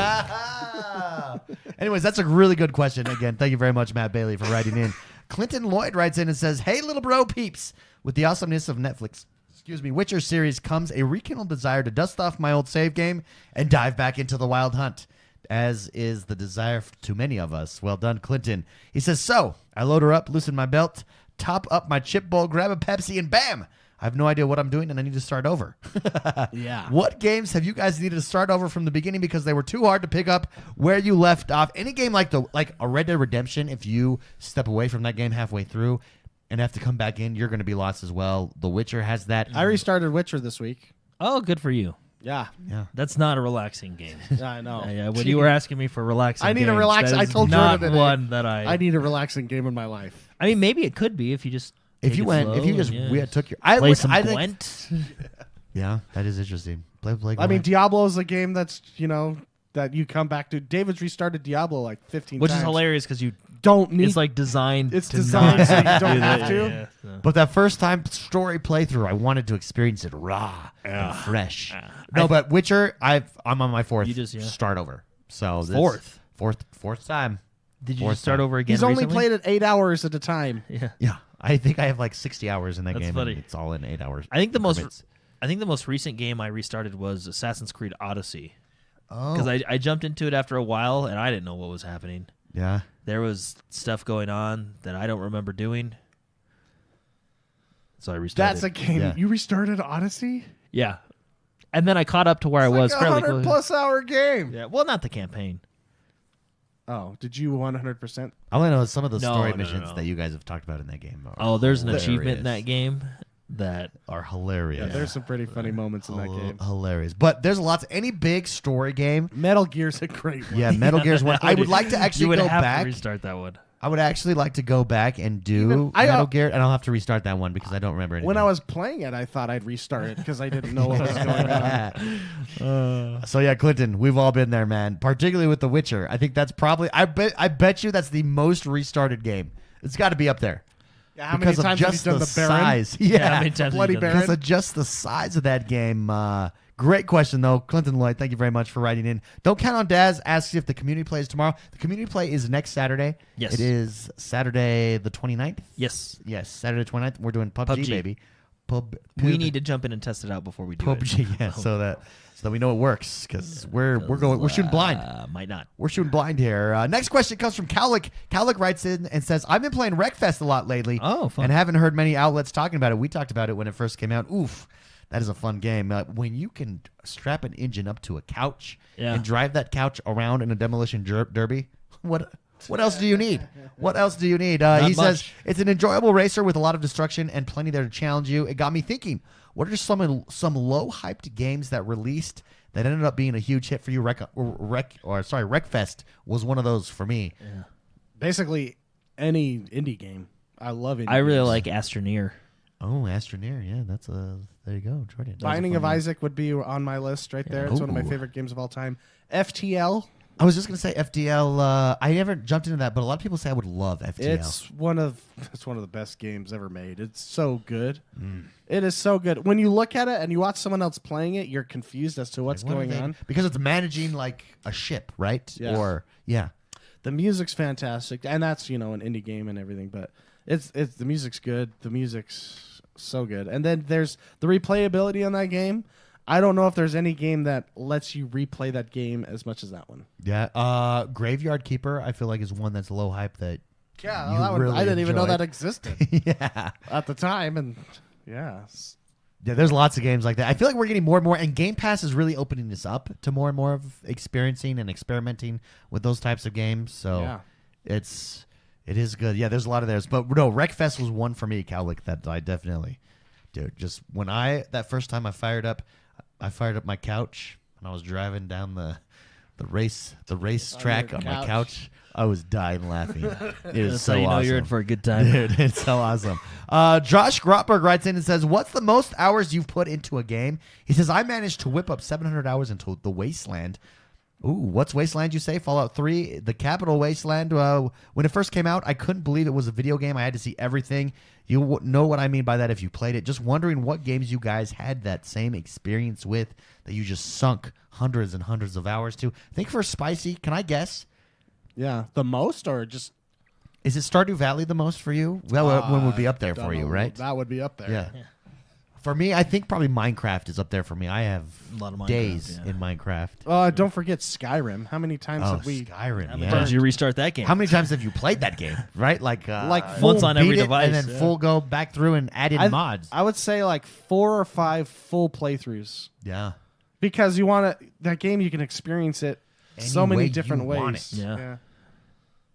Anyways, that's a really good question. Again, thank you very much, Matt Bailey, for writing in. Clinton Lloyd writes in and says, hey, little bro peeps. With the awesomeness of Netflix, Witcher series comes a rekindled desire to dust off my old save game and dive back into the wild hunt, as is the desire to many of us. Well done, Clinton. He says, so I load her up, loosen my belt, top up my chip bowl, grab a Pepsi, and bam! I have no idea what I'm doing, and I need to start over. Yeah. What games have you guys needed to start over from the beginning because they were too hard to pick up where you left off? Any game like a Red Dead Redemption, if you step away from that game halfway through and have to come back in, you're going to be lost as well. The Witcher has that. I restarted Witcher this week. Oh, good for you. Yeah. Yeah. That's not a relaxing game. I know. Yeah, when you were asking me for relaxing, I need a games, relax. that I is told not Jordan today, one that I need a relaxing game in my life. I mean, maybe it could be if you just If take you it went, slow if you just and, we yeah, took your, play some I think, Gwent. yeah, that is interesting. Play I mean, Diablo is a game that's that you come back to. David's restarted Diablo like 15 Which times. is hilarious because you Don't need. it's like designed. It's to designed not so you don't do that. have to. Yeah, so. But that first time story playthrough, I wanted to experience it raw and fresh. No, but Witcher, I'm on my fourth You just- start over. So this- fourth time. Did you Fourth just start time. over again? He's only recently? played it 8 hours at a time. Yeah. Yeah, I think I have like 60 hours in that That's game. funny. And it's all in 8 hours. I think the increments. most recent game I restarted was Assassin's Creed Odyssey Oh, because I jumped into it after a while and I didn't know what was happening. Yeah. There was stuff going on that I don't remember doing. So I restarted. That's a game. Yeah. You restarted Odyssey? Yeah. And then I caught up to where I was like a fairly 100 close. plus hour game. Yeah. Well, not the campaign. Oh, did you 100%? I want to know some of the No, story no, missions no. that you guys have talked about in that game. Oh, there's an achievement in that game that are hilarious. Yeah, there's some pretty funny moments in that game. Hilarious. But there's lots. Any big story game. Metal Gear's a great one. Yeah, Metal Gear's one. I would like to you actually would go have back. to restart that one. I would actually like to go back and do Metal Gear, and I'll have to restart that one because I don't remember anything. When I was playing it, I thought I'd restart it because I didn't know what was going on. So yeah, Clinton, we've all been there, man. Particularly with The Witcher. I think that's probably. I bet you that's the most restarted game. It's got to be up there. Yeah, how many Because of times have you just done the the Baron? size. How Yeah, many times Bloody have you done Baron. because of just the size of that game. Great question, though. Clinton Lloyd, thank you very much for writing in. Don't Count on Daz asks if the community plays tomorrow. The community play is next Saturday. Yes. It is Saturday the 29th. Yes. Yes, Saturday 29th. We're doing PUBG, PUBG. baby. We need to jump in and test it out before we do PUBG, it. yeah, so that we know it works because we're shooting blind. Might not. We're shooting blind here. Next question comes from Cowlick. Cowlick writes in and says, I've been playing Wreckfest a lot lately. Oh, fun. And haven't heard many outlets talking about it. We talked about it when it first came out. Oof, that is a fun game. When you can strap an engine up to a couch and drive that couch around in a demolition derby, what else do you need? What else do you need? He says, it's an enjoyable racer with a lot of destruction and plenty there to challenge you. It got me thinking, what are some low-hyped games that released that ended up being a huge hit for you? Wreckfest was one of those for me. Yeah. Basically, any indie game. I love indie I really games. like Astroneer. Oh, Astroneer, yeah, there you go, Jordan. Binding of Isaac would be on my list right there. It's one of my Ooh. favorite games of all time. FTL. I was just gonna say FDL. I never jumped into that, but a lot of people say I would love FTL. It's one of the best games ever made. It's so good. It is so good. When you look at it and you watch someone else playing it, you're confused as to what's going on. Because it's managing like a ship, right? Yeah. Or yeah. The music's fantastic, and that's an indie game and everything. But it's the music's good. The music's so good, and then there's the replayability on that game. I don't know if there's any game that lets you replay that game as much as that one. Yeah. Graveyard Keeper, I feel like is one that's low hype that. Yeah, you that one, really I didn't even know enjoyed. that existed Yeah. at the time, and yeah. Yeah, there's lots of games like that. I feel like we're getting more and more, and Game Pass is really opening this up to more and more of experiencing and experimenting with those types of games. So Yeah. it is good. Yeah, there's a lot of theirs. But no, Wreckfest was one for me, Cowlick, that I definitely, dude, just when that first time I fired up my couch and I was driving down the race track on my couch. I was dying laughing. It is That's so how you know awesome. you're in for a good time. Dude, it's so awesome. Josh Grotberg writes in and says, what's the most hours you've put into a game? He says, I managed to whip up 700 hours into The Wasteland. Ooh, what's Wasteland, you say? Fallout 3, the Capital Wasteland. When it first came out, I couldn't believe it was a video game. I had to see everything. You know what I mean by that if you played it. Just wondering what games you guys had that same experience with that you just sunk hundreds and hundreds of hours to. I think for Spicy, can I guess? Yeah, the most or just Is it Stardew Valley the most for you? Well, one would be up there for you, right? That would be up there. Yeah. For me, I think probably Minecraft is up there for me. I have A lot of Minecraft, days yeah. in Minecraft. Don't forget Skyrim. How many times Oh, have we? Skyrim, How many yeah. times did you restart that game? How many times have you played that game? Right, like full Once on every beat it device, and then yeah. full go back through and add in mods. I would say like 4 or 5 full playthroughs Yeah, because you want that game. You can experience it so Any many way different you ways. want it. Yeah.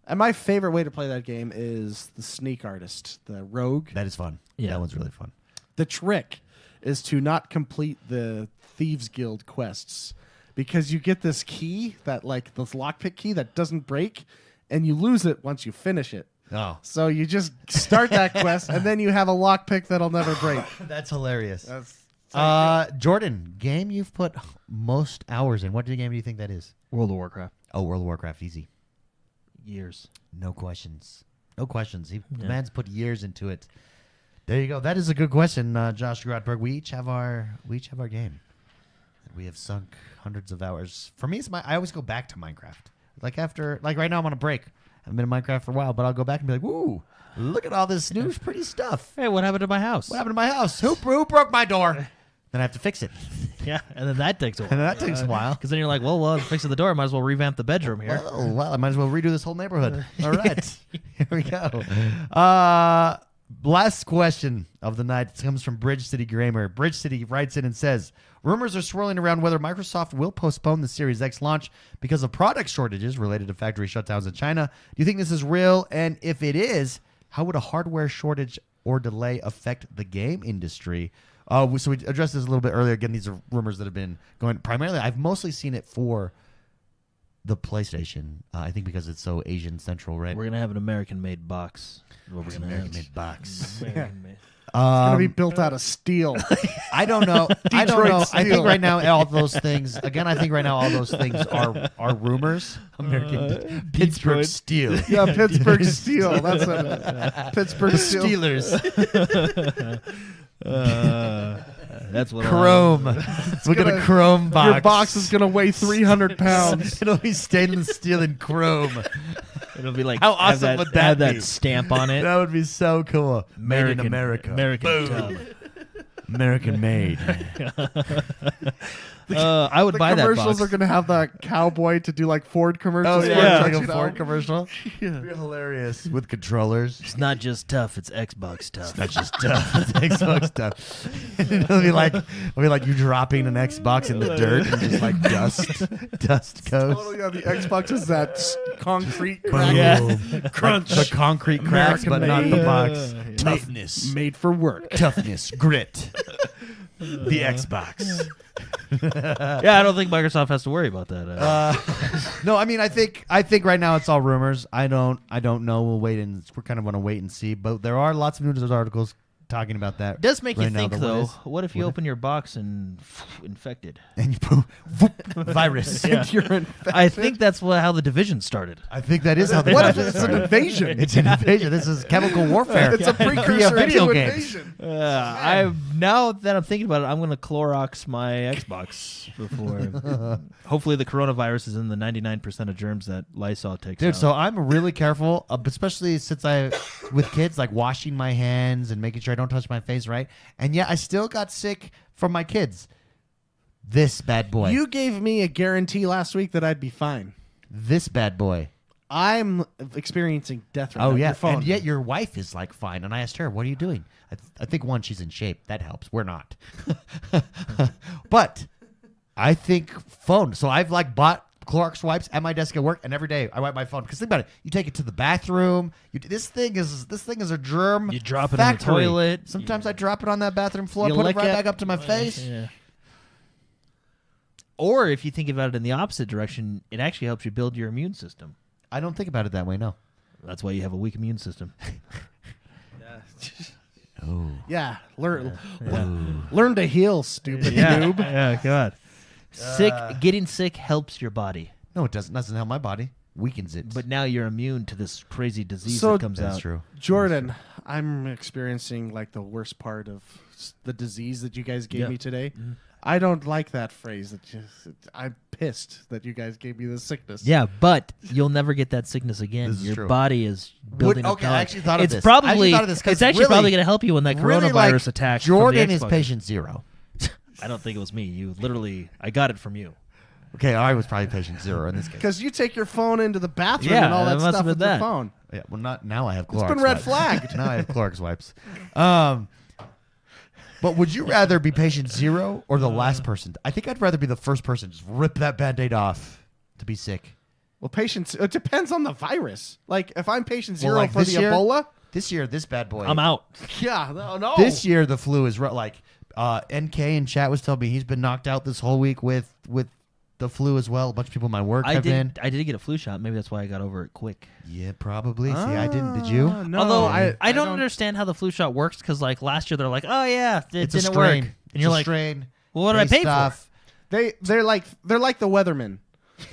And my favorite way to play that game is the sneak artist, the rogue. that is fun. Yeah. That one's really fun. The trick is to not complete the Thieves Guild quests because you get this key this lockpick key that doesn't break, and you lose it once you finish it. Oh, So you just start that quest, and then you have a lockpick that'll never break. that's hilarious. That's Jordan, game you've put most hours in. What game do you think that is? World of Warcraft. Oh, World of Warcraft, easy. Years. No questions. No questions. The man's put years into it. There you go. That is a good question, Josh Grotberg. We each have our game. We have sunk hundreds of hours. For me, I always go back to Minecraft. Like right now, I'm on a break. I've been in Minecraft for a while, but I'll go back and be like, "Woo! Look at all this new pretty stuff. Hey, what happened to my house? What happened to my house? Who broke my door? then I have to fix it. Yeah, and then that takes a while. And that takes a while. Because then you're like, well, fixing the door, I might as well revamp the bedroom here. Well, I might as well redo this whole neighborhood. All right. Here we go. Last question of the night comes from Bridge City Grammar. Bridge City writes in and says, rumors are swirling around whether Microsoft will postpone the Series X launch because of product shortages related to factory shutdowns in China. Do you think this is real? And if it is, how would a hardware shortage or delay affect the game industry? So we addressed this a little bit earlier. Again, these are rumors that have been going primarily. I've mostly seen it for the PlayStation. I think because it's so Asian central, right? We're gonna have an American-made box. What we're gonna American-made box. American-made. It's gonna be built out of steel. I don't know. I don't Detroit know. I steel. think right now all those things. Again, I think right now all those things are rumors. American Pittsburgh Detroit. Steel. Yeah, Pittsburgh Steel. That's what it is. Pittsburgh Steel. Steelers. That's what Chrome. We'll get a chrome box. Your box is gonna weigh 300 pounds. It'll be stainless steel and chrome. It'll be like How awesome would that have be? that stamp on it. That would be so cool. Made in American- America. American Boom. tub. American made. I would The buy that commercials box. are gonna have the cowboy to do like Ford Oh commercials. yeah, where yeah. it's like a you know, Ford commercial. It'd be hilarious with controllers. It's not just tough; it's Xbox tough. Not just stuff. It's Xbox stuff. It'll be like you dropping an Xbox in the dirt and just like dust goes. Totally, yeah, the Xbox is that concrete crack. Yeah. Crunch. The concrete cracks, but not the box. Yeah. Toughness. Made for work. Toughness. Grit. The Xbox. Yeah, I don't think Microsoft has to worry about that. No, I mean, I think right now it's all rumors. I don't know. We're kind of going to wait and see. But there are lots of news articles talking about that. It does make right you now. think, The though. what is- What if you what open your box and infected? and you poof, virus. Yeah. You're infected. I think that's how the Division started. I think that is how the What if Division it's an started. invasion? It's an invasion. This is chemical warfare. It's a via precursor video to games. invasion. Now that I'm thinking about it, I'm going to Clorox my Xbox before. Hopefully, the coronavirus is in the 99% of germs that Lysol takes Dude, out. so I'm really careful, especially since with kids, like washing my hands and making sure I don't touch my face, right? And yeah, I still got sick from my kids. This bad boy. You gave me a guarantee last week that I'd be fine. This bad boy. I'm experiencing death right now. Oh, yeah. Your phone. And yet your wife is like fine. And I asked her, what are you doing? I think, one, she's in shape. That helps. We're not. But I think phone. So I've like bought Clorox wipes at my desk at work, and every day I wipe my phone. Because think about it, you take it to the bathroom. This thing is a germ. You drop it in the factory. toilet. Sometimes I drop it on that bathroom floor, You put it lick right it. back up to my face. Yeah. Or if you think about it in the opposite direction, it actually helps you build your immune system. I don't think about it that way. No. That's why you have a weak immune system. Oh. Yeah, learn to heal, stupid noob. Yeah, God. Getting sick helps your body, No, it doesn't. Doesn't help my body. Weakens it. but now you're immune to this crazy disease So- that comes that's out. true. Jordan, I'm experiencing like the worst part of the disease that you guys gave Yeah. me today. I don't like that phrase. I'm pissed that you guys gave me this sickness. Yeah, but you'll never get that sickness again. This is your true. body is building up. okay, I actually thought of it's this. I actually Probably, thought of this 'cause it's actually really- probably going to help you when that Really, coronavirus like, attack. Jordan from the is Xbox. patient zero. I don't think it was me. You literally, I got it from you. Okay, I was probably patient zero in this case. Because you take your phone into the bathroom Yeah, and all that it must stuff have with been your that. phone. Yeah, well, not now. I have Clorox. been red wipes. flagged. Now I have Clorox wipes. But would you rather be patient zero or the last person? I think I'd rather be the first person. Just rip that Band-Aid off to be sick. Well, it depends on the virus. Like, if I'm patient zero like for this the year- Ebola, This year, this bad boy. I'm out. yeah, no. This year, the flu is like NK in chat was telling me he's been knocked out this whole week with the flu as well. A bunch of people in my work have been. I did get a flu shot. Maybe that's why I got over it quick. Yeah, probably. See, I didn't. Did you? No, Although I don't understand how the flu shot works because like last year they're like, oh yeah, it It's a didn't strain. work, and It's you're a like, strain. well, what did I pay for? They're like the weathermen.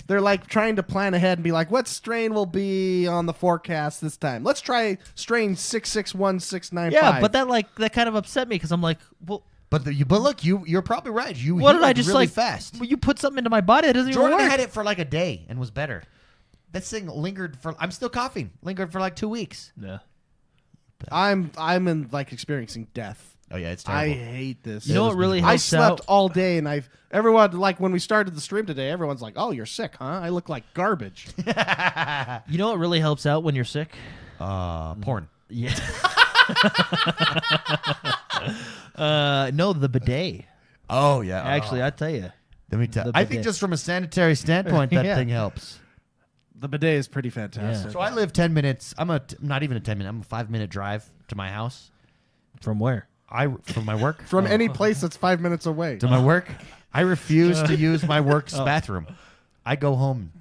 They're like trying to plan ahead and be like, what strain will be on the forecast this time? Let's try strain 661695. Yeah, but that kind of upset me because I'm like, well, But look, you're probably right. You what did healed I just really like? fast? Well, you put something into my body that doesn't Jordan even work. had it for like a day and was better. That thing lingered for. I'm still coughing. Lingered for like 2 weeks. Yeah. I'm in like experiencing death Oh yeah, it's I terrible. hate this. You know what really I helps slept out? all day, and everyone, like, when we started the stream today, everyone's like, "Oh, you're sick, huh? I look like garbage." You know what really helps out when you're sick? Porn. Yeah. No, the bidet. Oh yeah. Actually, I tell you. let me tell. the I think bidet. just from a sanitary standpoint, that Yeah. thing helps. The bidet is pretty fantastic. So I live 10 minutes. Not even a 10 minute. I'm a 5-minute drive to my house. From where? From my work. From any place that's 5 minutes away. To my work. I refuse to use my work's bathroom. I go home.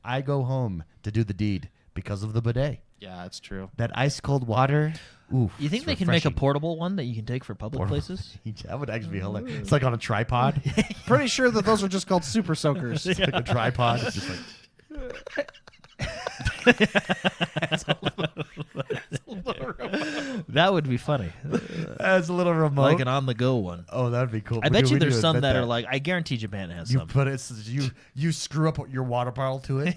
To do the deed because of the bidet. Yeah, it's true. That ice cold water. Ooh. You think they can make a portable one that you can take for public places? That would actually be hilarious. It's like on a tripod. Pretty sure that those are just called super soakers. It's like a tripod. It's just like. That would be funny. That's a little remote. Like an on-the-go one. Oh, that would be cool. I bet you there's some that are like, I guarantee Japan has You some. put it. You screw up your water bottle to it.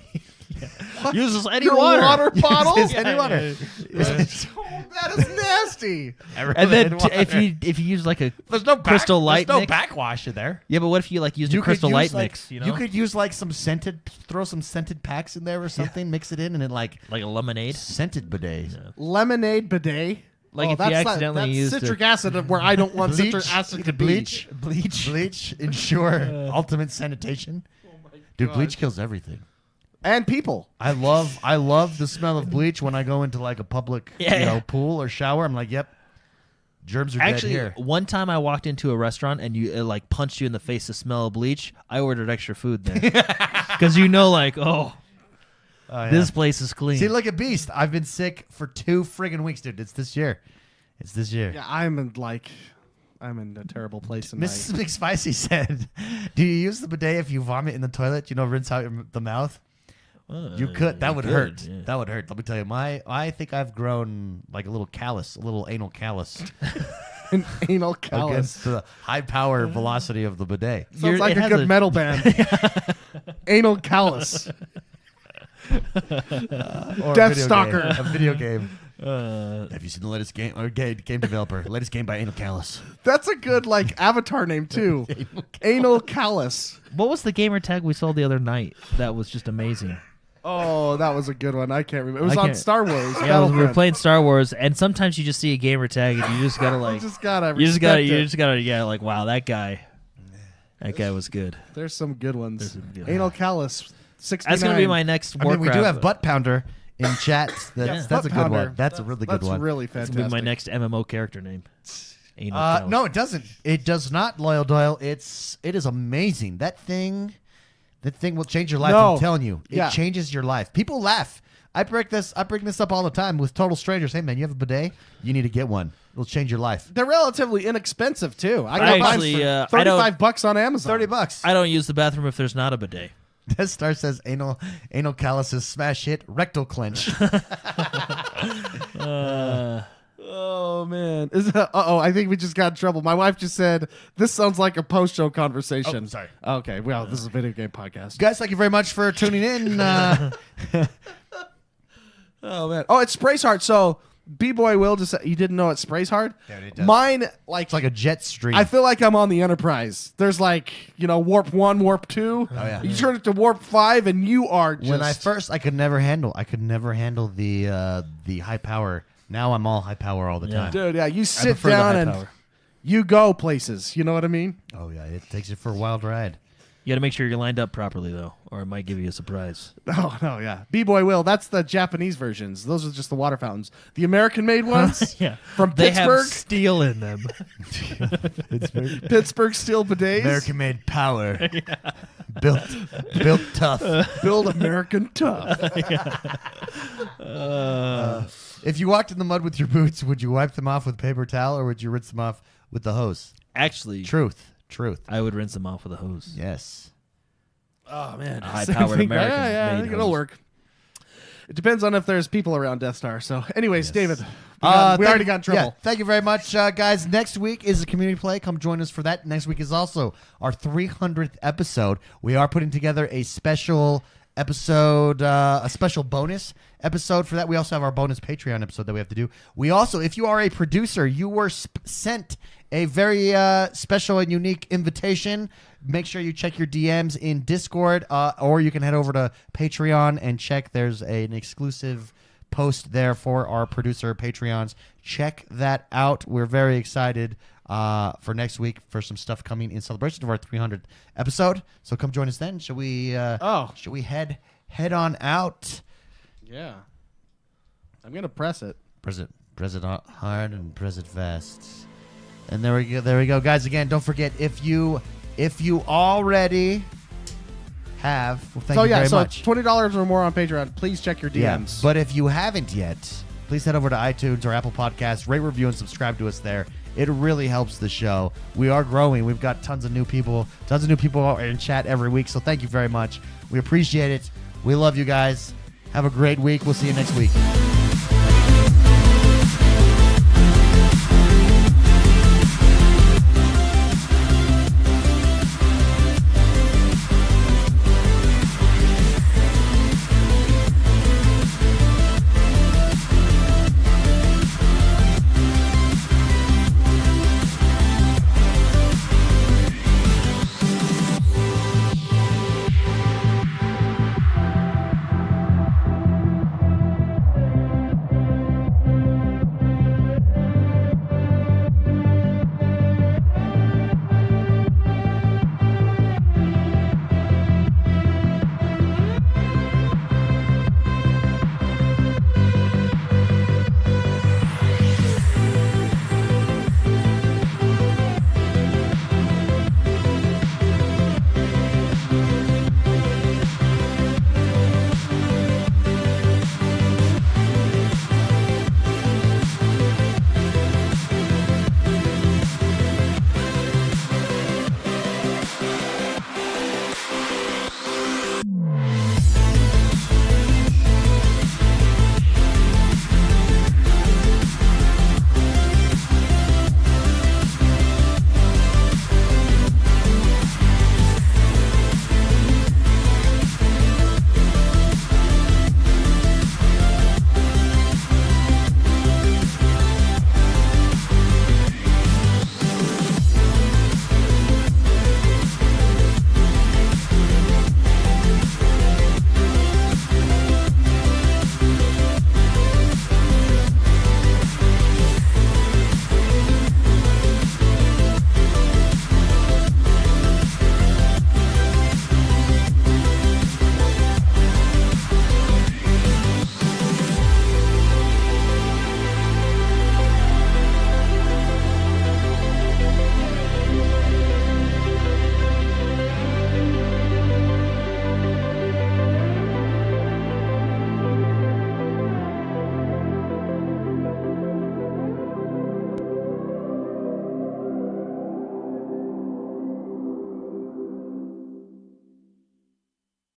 Uses any Your water bottle? It's any water. Oh, that is nasty. And then if you use like a there's no Crystal Light There's no mix? backwash in there. yeah, but what if you like used a could Crystal use, Light like, mix? You know, You could use like throw some scented packs in there or something, mix it in, and then like like a lemonade. scented bidets. Lemonade bidet. Like if you that's accidentally that's used citric acid where I don't want citric Bleach, acid you to could be. bleach, ensure ultimate sanitation. Dude, God. bleach kills everything. And people. I love the smell of bleach when I go into like a public pool or shower. I'm like, yep, germs are Actually, dead here. one time I walked into a restaurant and it like punched you in the face the smell of bleach. I ordered extra food there because like, this place is clean. See, look at Beast. I've been sick for 2 friggin' weeks, dude. It's this year. Yeah, I'm in a terrible place. Mrs. McSpicy said, "Do you use the bidet if you vomit in the toilet? Rinse out the mouth." You could. That would hurt. yeah. That would hurt. Let me tell you, I think I've grown like a little callus, a little anal callus An anal callus. against the high power velocity of the bidet. Sounds like it a has good metal band. Anal callus. Or Death a video Stalker. game, a video game. Have you seen the latest game or game developer? Latest game by Anal Callus. That's a good avatar name too. Anal callus. What was the gamer tag we sold the other night? That was just amazing. Oh, that was a good one. I can't remember. It was I on can't- Star Wars. Yeah, we were Battlefront. playing Star Wars, and sometimes you just see a gamer tag, and you just gotta You like, just gotta. you just gotta, respect it. like, wow, that guy was good. There's some good ones. There's some good- Anal callus. 69. That's gonna be my next I mean, Warcraft. we do have Butt Pounder in chat. That's Butt a good pounder. one. That's a really good That's one. really That's fantastic. gonna be my next MMO character name. Anal Callus. No, it doesn't. It does not, Loyal Doyle. It is amazing. That thing will change your life. No. I'm telling you, it Yeah. changes your life. People laugh. I bring this up all the time with total strangers. Hey man, you have a bidet? You need to get one. It'll change your life. They're relatively inexpensive too. I I got mine actually, for I don't- $35 on Amazon. $30. I don't use the bathroom if there's not a bidet. Death Star says anal calluses smash hit rectal clench. Oh man! I think we just got in trouble. My wife just said this sounds like a post-show conversation. Oh, sorry. Okay, well, this is a video game podcast. Guys, thank you very much for tuning in. Oh man! Oh, it sprays hard. So B-boy Will just said you didn't know it sprays hard. Yeah, it does. Mine It's like a jet stream. I feel like I'm on the Enterprise. There's warp 1, warp 2. Oh, yeah. You turn it to warp 5, and you are just. when I could never handle the high power. Now I'm all high power all the Yeah. time. Dude, yeah, you I sit prefer the down high and power. you go places. You know what I mean? Oh yeah, it takes you for a wild ride. You got to make sure you're lined up properly though, or it might give you a surprise. Oh no, yeah. B-boy Will. That's the Japanese versions. Those are just the water fountains. The American-made ones. Yeah, From they Pittsburgh. have steel in them. Pittsburgh steel bidets. American-made power, built tough. Build American tough. If you walked in the mud with your boots, would you wipe them off with paper towel or would you rinse them off with the hose? Actually, Truth. I would rinse them off with a hose. Yes. Oh man, High-powered Same thing. American Yeah, I made think it'll hose. work. It depends on if there's people around Death Star. So, anyways, David, we Thank- already got in trouble. Yeah, thank you very much, guys. Next week is a community play. Come join us for that. Next week is also our 300th episode. We are putting together a special episode, a special bonus episode for that. We also have our bonus Patreon episode that we have to do. We also, if you are a producer, you were sent a very special and unique invitation. Make sure you check your DMs in Discord, or you can head over to Patreon and check. There's an exclusive post there for our producer Patreons. Check that out. We're very excited for next week for some stuff coming in celebration of our 300th episode. So come join us then. Should we head on out? Yeah. I'm gonna press it. Press it hard and press it fast. And there we go, guys. Again, don't forget, if you already have, well, thank you very much. $20 or more on Patreon. Please check your DMs. Yeah, but if you haven't yet, please head over to iTunes or Apple Podcasts, rate, review, and subscribe to us there. It really helps the show. We are growing. We've got tons of new people in chat every week. So thank you very much. We appreciate it. We love you guys. Have a great week. We'll see you next week.